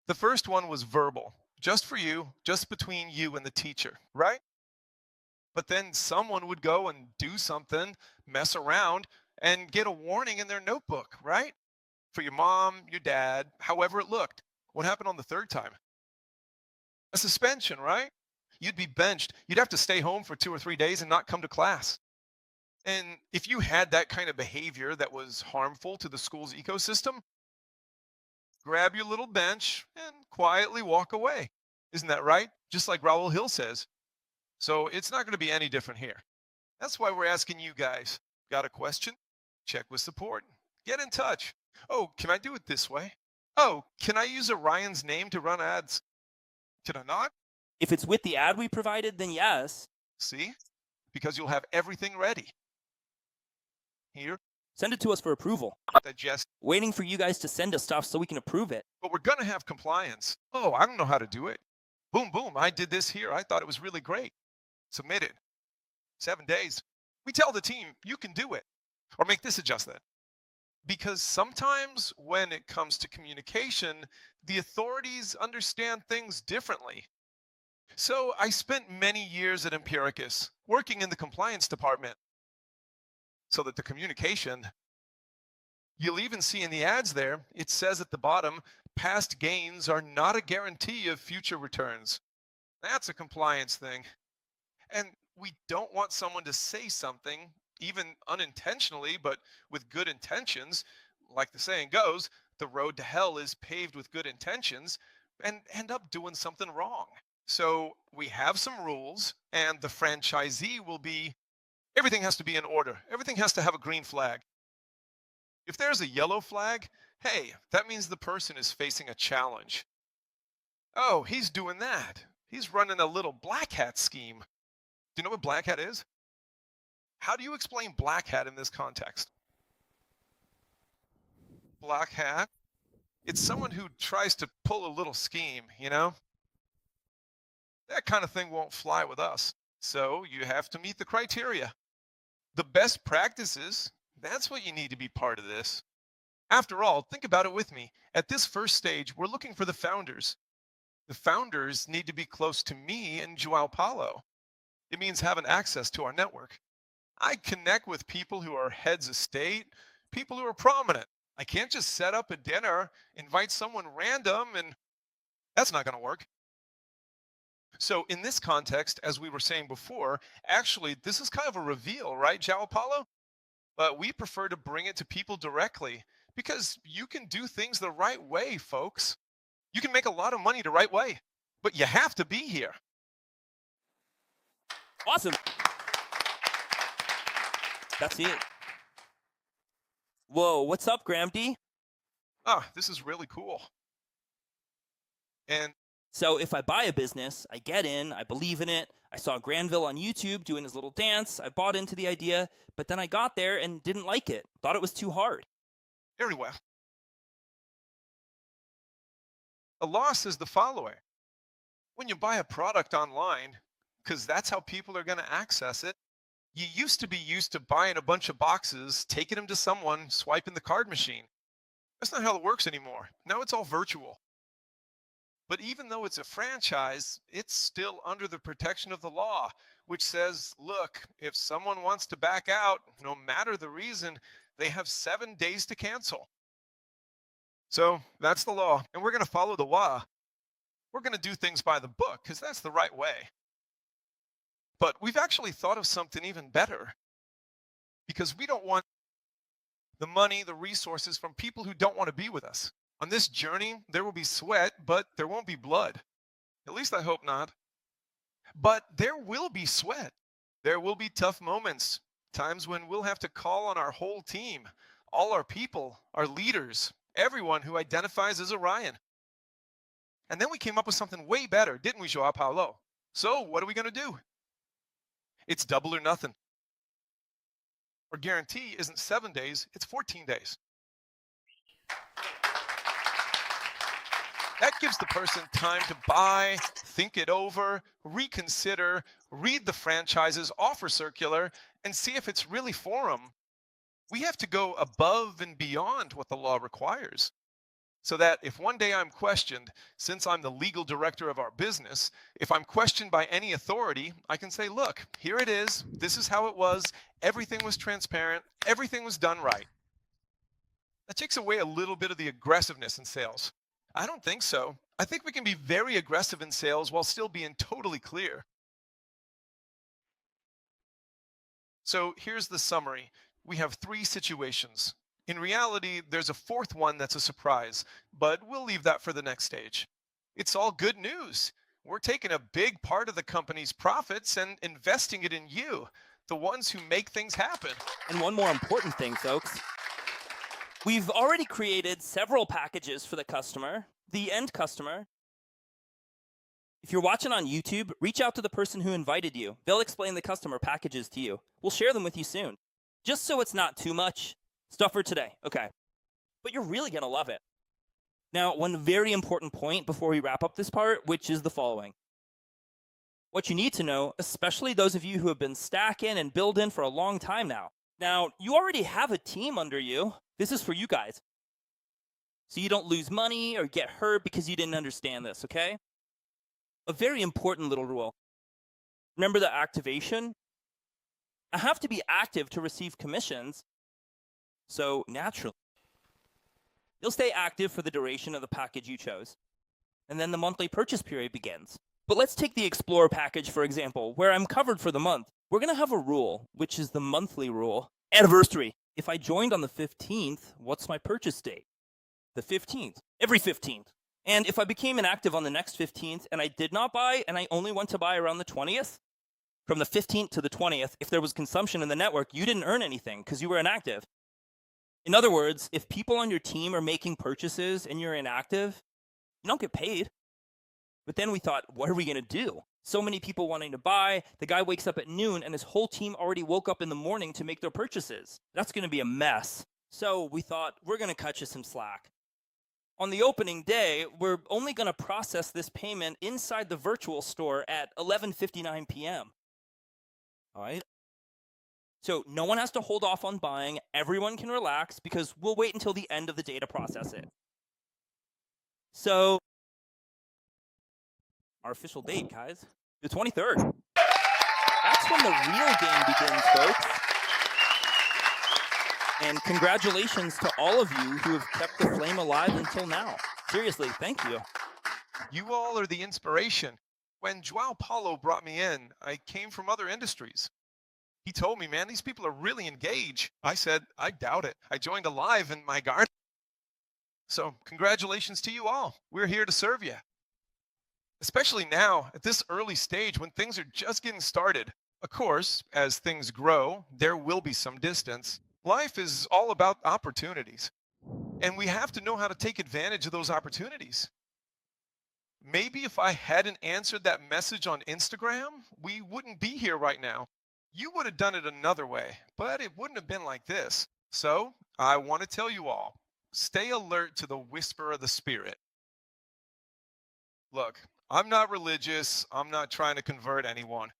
The first one was verbal, just for you, just between you and the teacher, right? But then someone would go and do something, mess around, and get a warning in their notebook, right? For your mom, your dad, however it looked. What happened on the third time? A suspension, right? You'd be benched. You'd have to stay home for 2 or 3 days and not come to class. And if you had that kind of behavior that was harmful to the school's ecosystem, grab your little bench and quietly walk away. Isn't that right? Just like Raul Hill says. So it's not going to be any different here. That's why we're asking you guys. Got a question? Check with support. Get in touch. Oh, can I do it this way? Oh, can I use Orion's name to run ads? Can I not? If it's with the ad we provided, then yes. See? Because you'll have everything ready. Here, Send it to us for approval. digest. Waiting for you guys to send us stuff so we can approve it. But we're going to have compliance. Oh, I don't know how to do it. Boom, boom. I did this here. I thought it was really great. Submitted. 7 days. We tell the team, you can do it. Or make this adjustment. Because sometimes when it comes to communication, the authorities understand things differently. So I spent many years at Empiricus, working in the compliance department, so that the communication, you'll even see in the ads there, it says at the bottom, past gains are not a guarantee of future returns. That's a compliance thing. And we don't want someone to say something, even unintentionally, but with good intentions. Like the saying goes, the road to hell is paved with good intentions, and end up doing something wrong. So we have some rules, and the franchisee will be, everything has to be in order. Everything has to have a green flag. If there's a yellow flag, hey, that means the person is facing a challenge. Oh, he's doing that. He's running a little black hat scheme. Do you know what black hat is? How do you explain black hat in this context? Black hat? It's someone who tries to pull a little scheme, you know? That kind of thing won't fly with us. So you have to meet the criteria. The best practices, that's what you need to be part of this. After all, think about it with me. At this first stage, we're looking for the founders. The founders need to be close to me and Joao Paulo. It means having access to our network. I connect with people who are heads of state, people who are prominent. I can't just set up a dinner, invite someone random, and that's not going to work. So in this context, as we were saying before, actually, this is kind of a reveal, right, Joao Paulo? But we prefer to bring it to people directly because you can do things the right way, folks. You can make a lot of money the right way, but you have to be here. Awesome. That's it. Whoa, what's up, Graham D? Ah, this is really cool. And So if I buy a business, I get in, I believe in it. I saw Granville on YouTube doing his little dance. I bought into the idea, but then I got there and didn't like it. Thought it was too hard. very well. A law says the following. When you buy a product online, because that's how people are going to access it, you used to be used to buying a bunch of boxes, taking them to someone, swiping the card machine. That's not how it works anymore. Now it's all virtual. But even though it's a franchise, it's still under the protection of the law, which says, look, if someone wants to back out, no matter the reason, they have 7 days to cancel. So that's the law, and we're going to follow the law. We're going to do things by the book because that's the right way. But we've actually thought of something even better because we don't want the money, the resources from people who don't want to be with us. On this journey, there will be sweat, but there won't be blood. At least I hope not. But there will be sweat. There will be tough moments, times when we'll have to call on our whole team, all our people, our leaders, everyone who identifies as Orion. And then we came up with something way better, didn't we, Joao Paulo? So what are we going to do? It's double or nothing. Our guarantee isn't 7 days, it's 14 days. That gives the person time to buy, think it over, reconsider, read the franchise's offer circular, and see if it's really for them. We have to go above and beyond what the law requires. So that if one day I'm questioned, since I'm the legal director of our business, if I'm questioned by any authority, I can say, look, here it is. This is how it was. Everything was transparent. Everything was done right. That takes away a little bit of the aggressiveness in sales. I don't think so. I think we can be very aggressive in sales while still being totally clear. So here's the summary. We have 3 situations. In reality, there's a 4th one that's a surprise, but we'll leave that for the next stage. It's all good news. We're taking a big part of the company's profits and investing it in you, the ones who make things happen. And one more important thing, folks. We've already created several packages for the customer, the end customer. If you're watching on YouTube, reach out to the person who invited you. They'll explain the customer packages to you. We'll share them with you soon. Just so it's not too much stuff for today, okay? But you're really gonna love it. Now, one very important point before we wrap up this part, which is the following. What you need to know, especially those of you who have been stacking and building for a long time now. Now, you already have a team under you. This is for you guys. So you don't lose money or get hurt because you didn't understand this, okay? A very important little rule. Remember the activation? I have to be active to receive commissions. So naturally, you'll stay active for the duration of the package you chose. And then the monthly purchase period begins. But let's take the Explorer package, for example, where I'm covered for the month. We're going to have a rule, which is the monthly rule. Anniversary. If I joined on the 15th, what's my purchase date? The 15th. Every 15th. And if I became inactive on the next 15th and I did not buy and I only went to buy around the 20th, from the 15th to the 20th, if there was consumption in the network, you didn't earn anything because you were inactive. In other words, if people on your team are making purchases and you're inactive, you don't get paid. But then we thought, what are we going to do? So many people wanting to buy. The guy wakes up at noon and his whole team already woke up in the morning to make their purchases. That's going to be a mess. So we thought, we're going to cut you some slack. On the opening day, we're only going to process this payment inside the virtual store at 11:59 p.m. All right? So no one has to hold off on buying. Everyone can relax because we'll wait until the end of the day to process it. So our official date, guys, the 23rd. That's when the real game begins, folks. And congratulations to all of you who have kept the flame alive until now. Seriously, thank you. You all are the inspiration. When Joao Paulo brought me in, I came from other industries. He told me, man, these people are really engaged. I said, I doubt it. I joined Alive in my garden. So congratulations to you all. We're here to serve you. Especially now, at this early stage when things are just getting started. Of course, as things grow, there will be some distance. Life is all about opportunities. And we have to know how to take advantage of those opportunities. Maybe if I hadn't answered that message on Instagram, we wouldn't be here right now. You would have done it another way, but it wouldn't have been like this. So I want to tell you all, stay alert to the whisper of the Spirit. Look, I'm not religious. I'm not trying to convert anyone.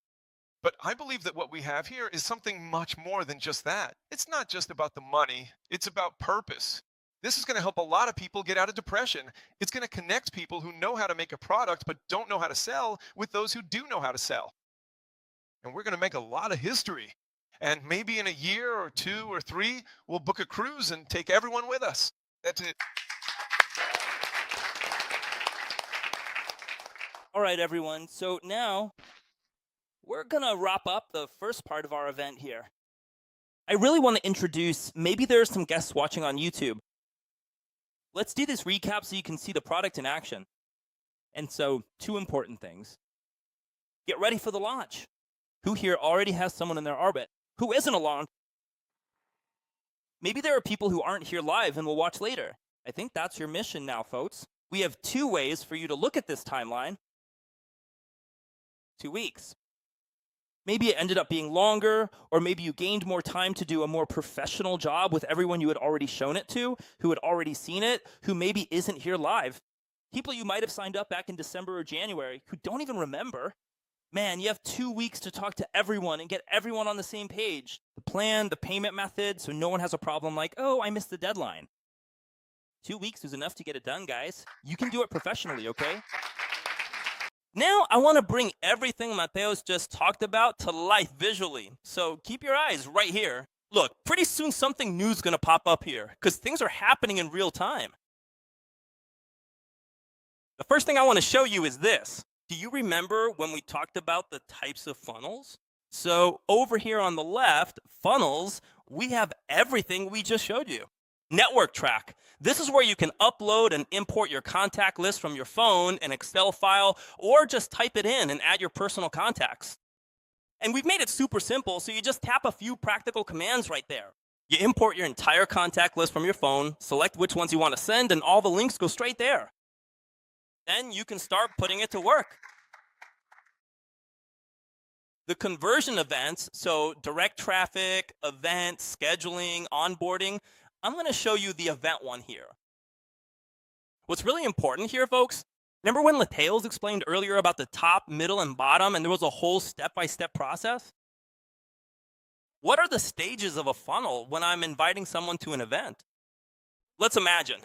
But I believe that what we have here is something much more than just that. It's not just about the money. It's about purpose. This is going to help a lot of people get out of depression. It's going to connect people who know how to make a product but don't know how to sell with those who do know how to sell. And we're going to make a lot of history. And maybe in a year or 2 or 3, we'll book a cruise and take everyone with us. That's it. All right, everyone. So now we're going to wrap up the first part of our event here. I really want to introduce, maybe there are some guests watching on YouTube. Let's do this recap so you can see the product in action. And so, 2 important things. Get ready for the launch. Who here already has someone in their orbit? Who isn't alone? Maybe there are people who aren't here live and will watch later. I think that's your mission now, folks. We have 2 ways for you to look at this timeline. 2 weeks. Maybe it ended up being longer, or maybe you gained more time to do a more professional job with everyone you had already shown it to, who had already seen it, who maybe isn't here live. People you might have signed up back in December or January who don't even remember. Man, you have 2 weeks to talk to everyone and get everyone on the same page. The plan, the payment method, so no one has a problem like, oh, I missed the deadline. 2 weeks is enough to get it done, guys. You can do it professionally, okay? Now, I want to bring everything Mateos just talked about to life visually. So keep your eyes right here. Look, pretty soon something new is going to pop up here because things are happening in real time. The first thing I want to show you is this. Do you remember when we talked about the types of funnels? So over here on the left, funnels, we have everything we just showed you. Network track. This is where you can upload and import your contact list from your phone, an Excel file, or just type it in and add your personal contacts. And we've made it super simple, so you just tap a few practical commands right there. You import your entire contact list from your phone, select which ones you want to send, and all the links go straight there. Then you can start putting it to work. The conversion events, so direct traffic, events, scheduling, onboarding, I'm going to show you the event one here. What's really important here, folks, remember when Mateos explained earlier about the top, middle, and bottom, and there was a whole step-by-step process? What are the stages of a funnel when I'm inviting someone to an event? Let's imagine.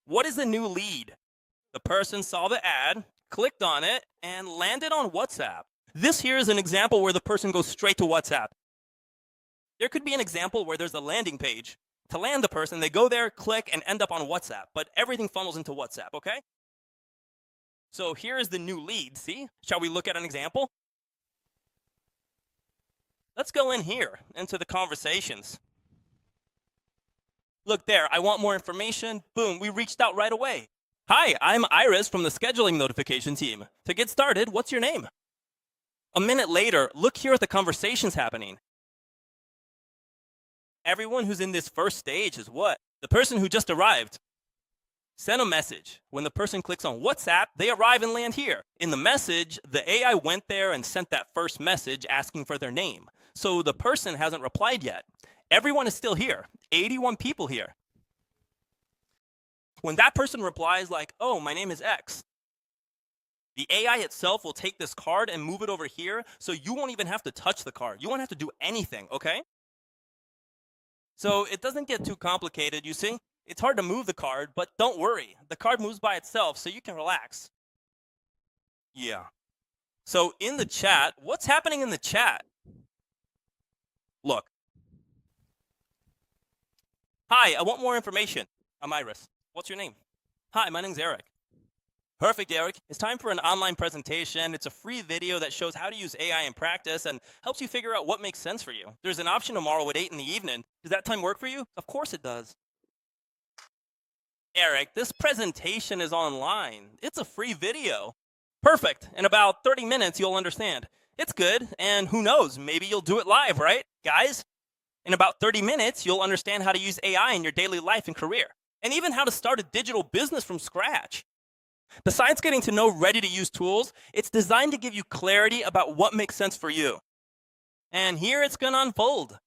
What is a new lead? The person saw the ad, clicked on it, and landed on WhatsApp. This here is an example where the person goes straight to WhatsApp. There could be an example where there's a landing page. To land the person, they go there, click, and end up on WhatsApp. But everything funnels into WhatsApp, okay? So here is the new lead, see? Shall we look at an example? Let's go in here, into the conversations. Look there, I want more information. Boom, we reached out right away. Hi, I'm Iris from the scheduling notification team. To get started, what's your name? A minute later, look here at the conversations happening. Everyone who's in this first stage is what? The person who just arrived. Send a message. When the person clicks on WhatsApp, they arrive and land here. In the message, the AI went there and sent that first message asking for their name. So the person hasn't replied yet. Everyone is still here. 81 people here. When that person replies like, oh, my name is X, the AI itself will take this card and move it over here, so you won't even have to touch the card. You won't have to do anything, okay? So it doesn't get too complicated, you see? It's hard to move the card, but don't worry. The card moves by itself, so you can relax. Yeah. So in the chat, what's happening in the chat? Look. Hi, I want more information. I'm Iris. What's your name? Hi, my name's Eric. Perfect, Eric. It's time for an online presentation. It's a free video that shows how to use AI in practice and helps you figure out what makes sense for you. There's an option tomorrow at 8 in the evening. Does that time work for you? Of course it does. Eric, this presentation is online. It's a free video. Perfect. In about 30 minutes, you'll understand. It's good, and who knows, maybe you'll do it live, right? Guys, in about 30 minutes, you'll understand how to use AI in your daily life and career, and even how to start a digital business from scratch. Besides getting to know ready-to-use tools, it's designed to give you clarity about what makes sense for you. And here it's going to unfold.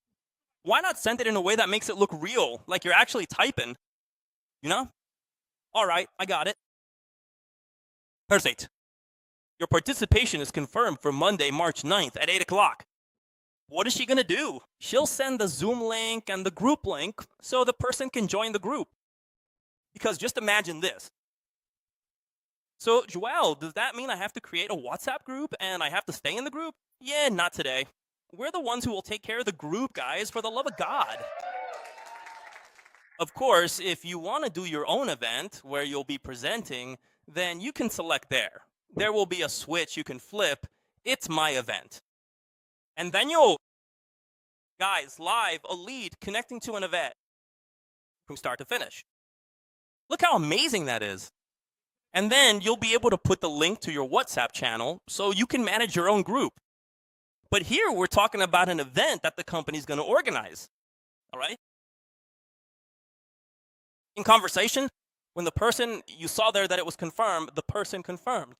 Why not send it in a way that makes it look real, like you're actually typing? You know? All right, I got it. Perfect. Your participation is confirmed for Monday, March 9th at 8 o'clock. What is she going to do? She'll send the Zoom link and the group link so the person can join the group. Because just imagine this. So, Joelle, does that mean I have to create a WhatsApp group and I have to stay in the group? Yeah, not today. We're the ones who will take care of the group, guys, for the love of God. Of course, if you want to do your own event where you'll be presenting, then you can select there. There will be a switch you can flip. It's my event. And then guys, live, a lead connecting to an event from start to finish. Look how amazing that is. And then you'll be able to put the link to your WhatsApp channel so you can manage your own group. But here we're talking about an event that the company's going to organize. All right? In conversation, when the person, you saw there that it was confirmed, the person confirmed.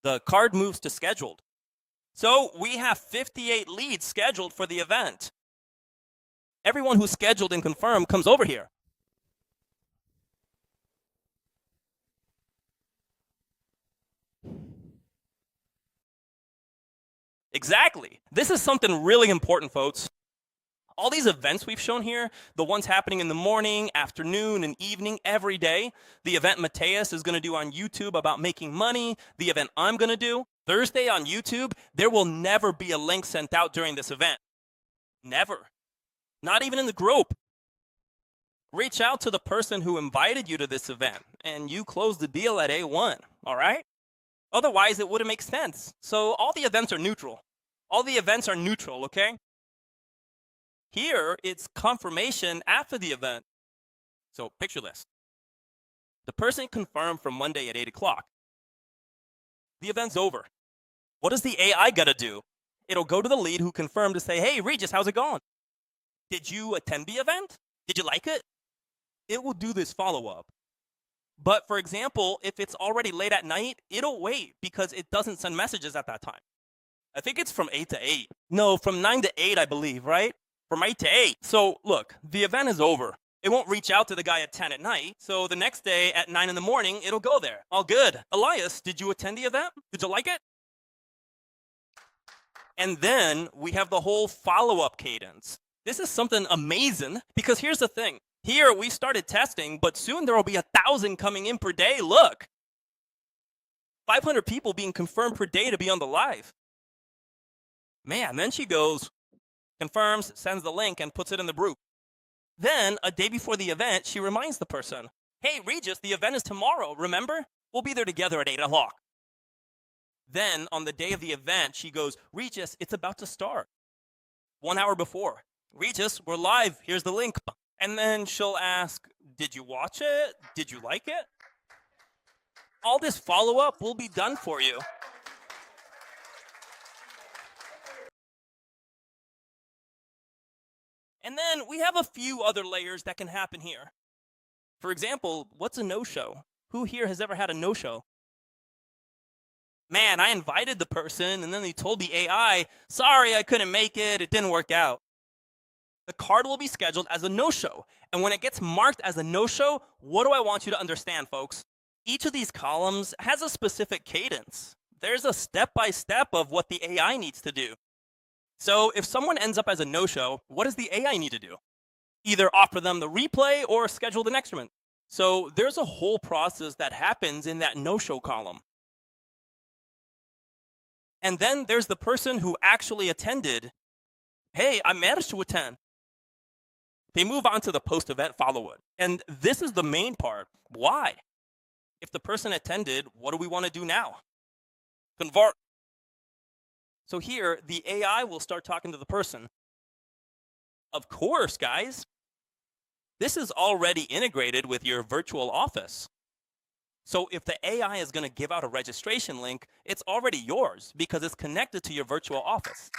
The card moves to scheduled. So we have 58 leads scheduled for the event. Everyone who's scheduled and confirmed comes over here. Exactly. This is something really important, folks. All these events we've shown here, the ones happening in the morning, afternoon, and evening, every day, the event Mateus is going to do on YouTube about making money, the event I'm going to do, Thursday on YouTube, there will never be a link sent out during this event. Never. Not even in the group. Reach out to the person who invited you to this event, and you close the deal at A1, all right? Otherwise, it wouldn't make sense. So all the events are neutral. All the events are neutral, okay? Here, it's confirmation after the event. So picture this. The person confirmed for Monday at 8 o'clock. The event's over. What does the AI got to do? It'll go to the lead who confirmed to say, hey, Regis, how's it going? Did you attend the event? Did you like it? It will do this follow-up. But for example, if it's already late at night, it'll wait because it doesn't send messages at that time. I think it's from 8 to 8. No, from 9 to 8, I believe, right? From 8 to 8. So look, the event is over. It won't reach out to the guy at 10 at night. So the next day at 9 in the morning, it'll go there. All good. Elias, did you attend the event? Did you like it? And then we have the whole follow-up cadence. This is something amazing because here's the thing. Here we started testing, but soon there will be 1,000 coming in per day. Look, 500 people being confirmed per day to be on the live. Man, then she goes, confirms, sends the link, and puts it in the group. Then, a day before the event, she reminds the person, hey, Regis, the event is tomorrow, remember? We'll be there together at 8 o'clock. Then, on the day of the event, she goes, Regis, it's about to start. 1 hour before. Regis, we're live, here's the link. And then she'll ask, did you watch it? Did you like it? All this follow-up will be done for you. And then we have a few other layers that can happen here. For example, what's a no-show? Who here has ever had a no-show? Man, I invited the person and then they told the AI, sorry, I couldn't make it, it didn't work out. The card will be scheduled as a no-show. And when it gets marked as a no-show, what do I want you to understand, folks? Each of these columns has a specific cadence. There's a step-by-step of what the AI needs to do. So if someone ends up as a no-show, what does the AI need to do? Either offer them the replay or schedule the next one. So there's a whole process that happens in that no-show column. And then there's the person who actually attended. Hey, I managed to attend. They move on to the post-event follow-up. And this is the main part. Why? If the person attended, what do we want to do now? Convert. So here, the AI will start talking to the person. Of course, guys. This is already integrated with your virtual office. So if the AI is going to give out a registration link, it's already yours because it's connected to your virtual office.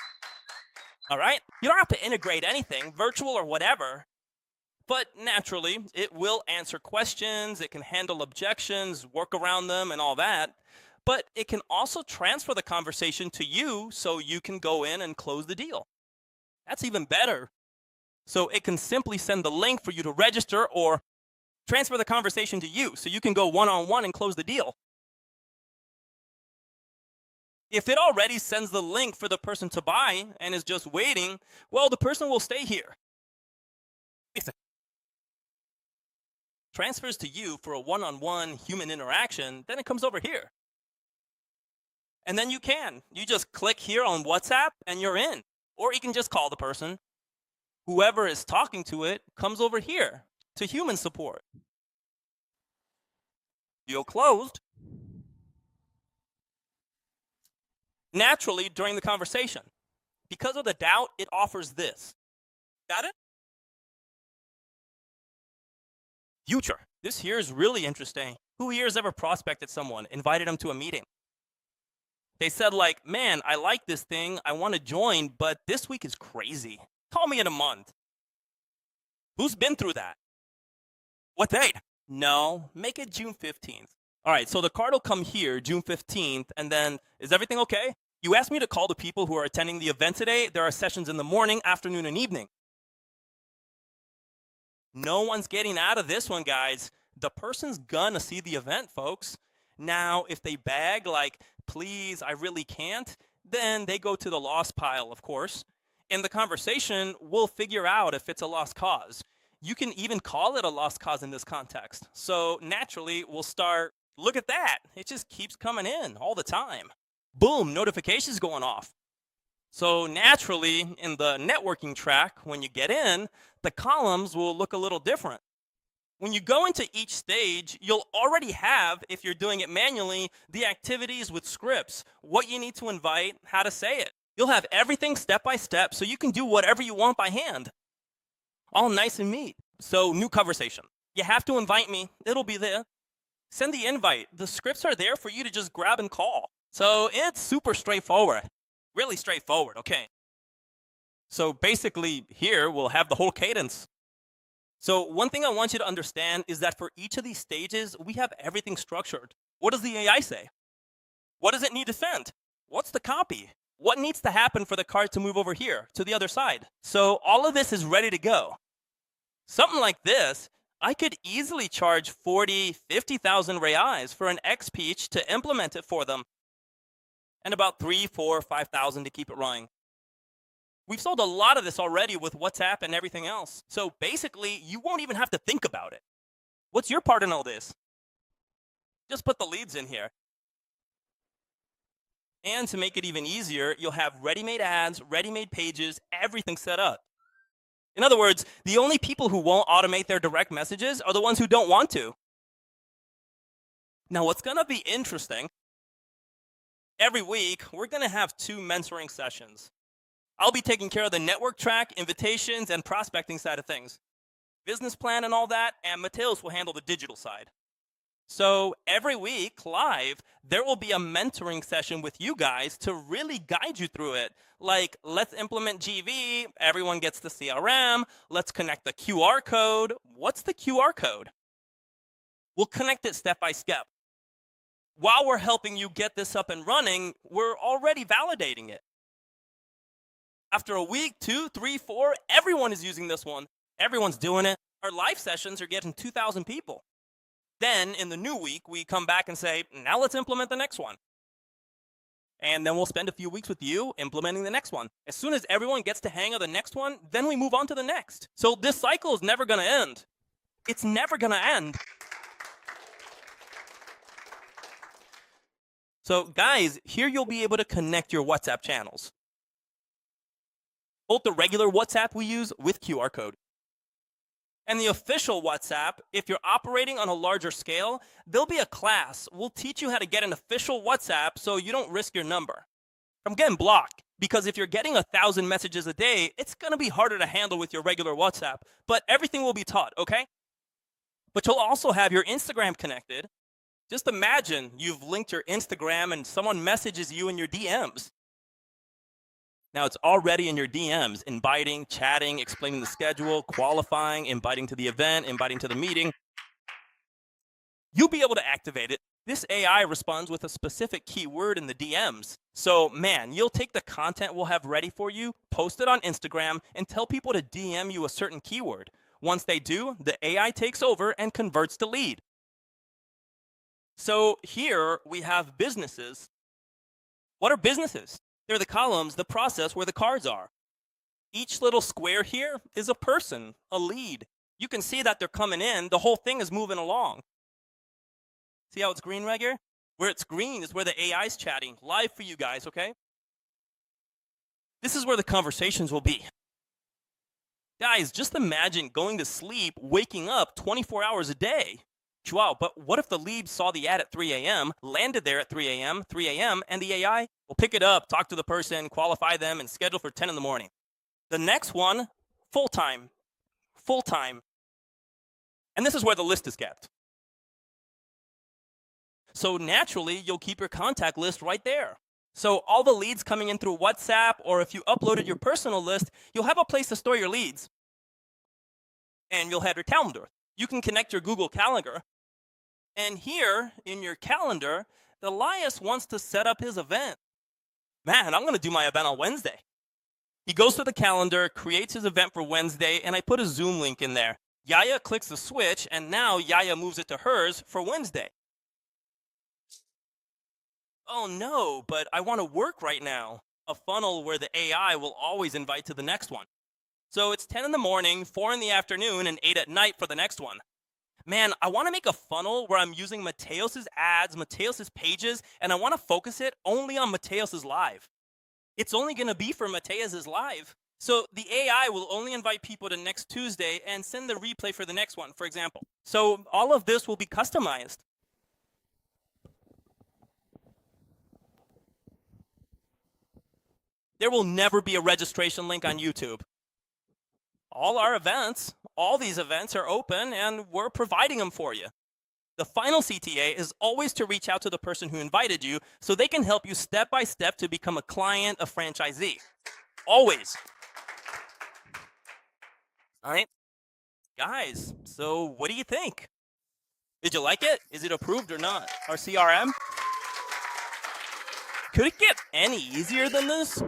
All right? You don't have to integrate anything, virtual or whatever. But naturally, it will answer questions, it can handle objections, work around them, and all that. But it can also transfer the conversation to you so you can go in and close the deal. That's even better. So it can simply send the link for you to register or transfer the conversation to you so you can go one-on-one and close the deal. If it already sends the link for the person to buy and is just waiting, well, the person will stay here. Transfers to you for a one-on-one human interaction, then it comes over here. And then you just click here on WhatsApp and you're in. Or you can just call the person. Whoever is talking to it comes over here to human support. Deal closed. Naturally, during the conversation, because of the doubt, it offers this. Got it? Future. This here is really interesting. Who here has ever prospected someone, invited them to a meeting? They said like, man, I like this thing. I want to join, but this week is crazy. Call me in a month. Who's been through that? What date? No, make it June 15th. All right, so the card will come here, June 15th, and then, is everything okay? You asked me to call the people who are attending the event today. There are sessions in the morning, afternoon, and evening. No one's getting out of this one, guys. The person's gonna see the event, folks. Now, if they beg, like, please, I really can't, then they go to the lost pile, of course. In the conversation, we'll figure out if it's a lost cause. You can even call it a lost cause in this context. So naturally, we'll start, look at that. It just keeps coming in all the time. Boom, notifications going off. So naturally, in the networking track, when you get in, the columns will look a little different. When you go into each stage, you'll already have, if you're doing it manually, the activities with scripts, what you need to invite, how to say it. You'll have everything step by step so you can do whatever you want by hand. All nice and neat. So new conversation. You have to invite me. It'll be there. Send the invite. The scripts are there for you to just grab and call. So it's super straightforward. Really straightforward, okay. So basically here we'll have the whole cadence. So one thing I want you to understand is that for each of these stages, we have everything structured. What does the AI say? What does it need to send? What's the copy? What needs to happen for the card to move over here to the other side? So all of this is ready to go. Something like this, I could easily charge 40, 50,000 reais for an X-Peach to implement it for them. And about 3, 4, 5,000 to keep it running. We've sold a lot of this already with WhatsApp and everything else. So basically, you won't even have to think about it. What's your part in all this? Just put the leads in here. And to make it even easier, you'll have ready-made ads, ready-made pages, everything set up. In other words, the only people who won't automate their direct messages are the ones who don't want to. Now, what's going to be interesting, every week, we're going to have 2 mentoring sessions. I'll be taking care of the network track, invitations, and prospecting side of things. Business plan and all that, and Mateus will handle the digital side. So every week live, there will be a mentoring session with you guys to really guide you through it. Like, let's implement GV, everyone gets the CRM, let's connect the QR code. What's the QR code? We'll connect it step by step. While we're helping you get this up and running, we're already validating it. After a week, 2, 3, 4, everyone is using this one. Everyone's doing it. Our live sessions are getting 2,000 people. Then in the new week, we come back and say, now let's implement the next one. And then we'll spend a few weeks with you implementing the next one. As soon as everyone gets the hang of the next one, then we move on to the next. So this cycle is never going to end. It's never going to end. So guys, here you'll be able to connect your WhatsApp channels. Both the regular WhatsApp we use with QR code. And the official WhatsApp, if you're operating on a larger scale, there'll be a class. We'll teach you how to get an official WhatsApp so you don't risk your number from getting blocked. Because if you're getting 1,000 messages a day, it's going to be harder to handle with your regular WhatsApp. But everything will be taught, okay? But you'll also have your Instagram connected. Just imagine you've linked your Instagram and someone messages you in your DMs. Now it's already in your DMs, inviting, chatting, explaining the schedule, qualifying, inviting to the event, inviting to the meeting. You'll be able to activate it. This AI responds with a specific keyword in the DMs. So man, you'll take the content we'll have ready for you, post it on Instagram, and tell people to DM you a certain keyword. Once they do, the AI takes over and converts to lead. So here we have businesses. What are businesses? They're the columns, the process where the cards are. Each little square here is a person, a lead. You can see that they're coming in. The whole thing is moving along. See how it's green right here? Where it's green is where the AI is chatting, live for you guys, okay? This is where the conversations will be. Guys, just imagine going to sleep, waking up 24 hours a day. Wow, but what if the lead saw the ad at 3 a.m., landed there at 3 a.m., and the AI will pick it up, talk to the person, qualify them, and schedule for 10 in the morning. The next one, full-time. And this is where the list is kept. So naturally, you'll keep your contact list right there. So all the leads coming in through WhatsApp, or if you uploaded your personal list, you'll have a place to store your leads. And you'll have your calendar. You can connect your Google Calendar. And here in your calendar, Elias wants to set up his event. Man, I'm going to do my event on Wednesday. He goes to the calendar, creates his event for Wednesday, and I put a Zoom link in there. Yaya clicks the switch, and now Yaya moves it to hers for Wednesday. Oh no, but I want to work right now. A funnel where the AI will always invite to the next one. So it's 10 in the morning, 4 in the afternoon, and 8 at night for the next one. Man, I want to make a funnel where I'm using Mateos's ads, Mateos's pages, and I want to focus it only on Mateos's live. It's only going to be for Mateos's live. So the AI will only invite people to next Tuesday and send the replay for the next one, for example. So all of this will be customized. There will never be a registration link on YouTube. All our events, all these events are open and we're providing them for you. The final CTA is always to reach out to the person who invited you so they can help you step by step to become a client, a franchisee. Always. All right. Guys, so what do you think? Did you like it? Is it approved or not? Our CRM? Could it get any easier than this?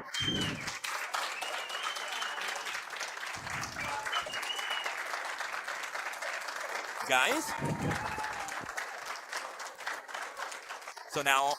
Guys? So now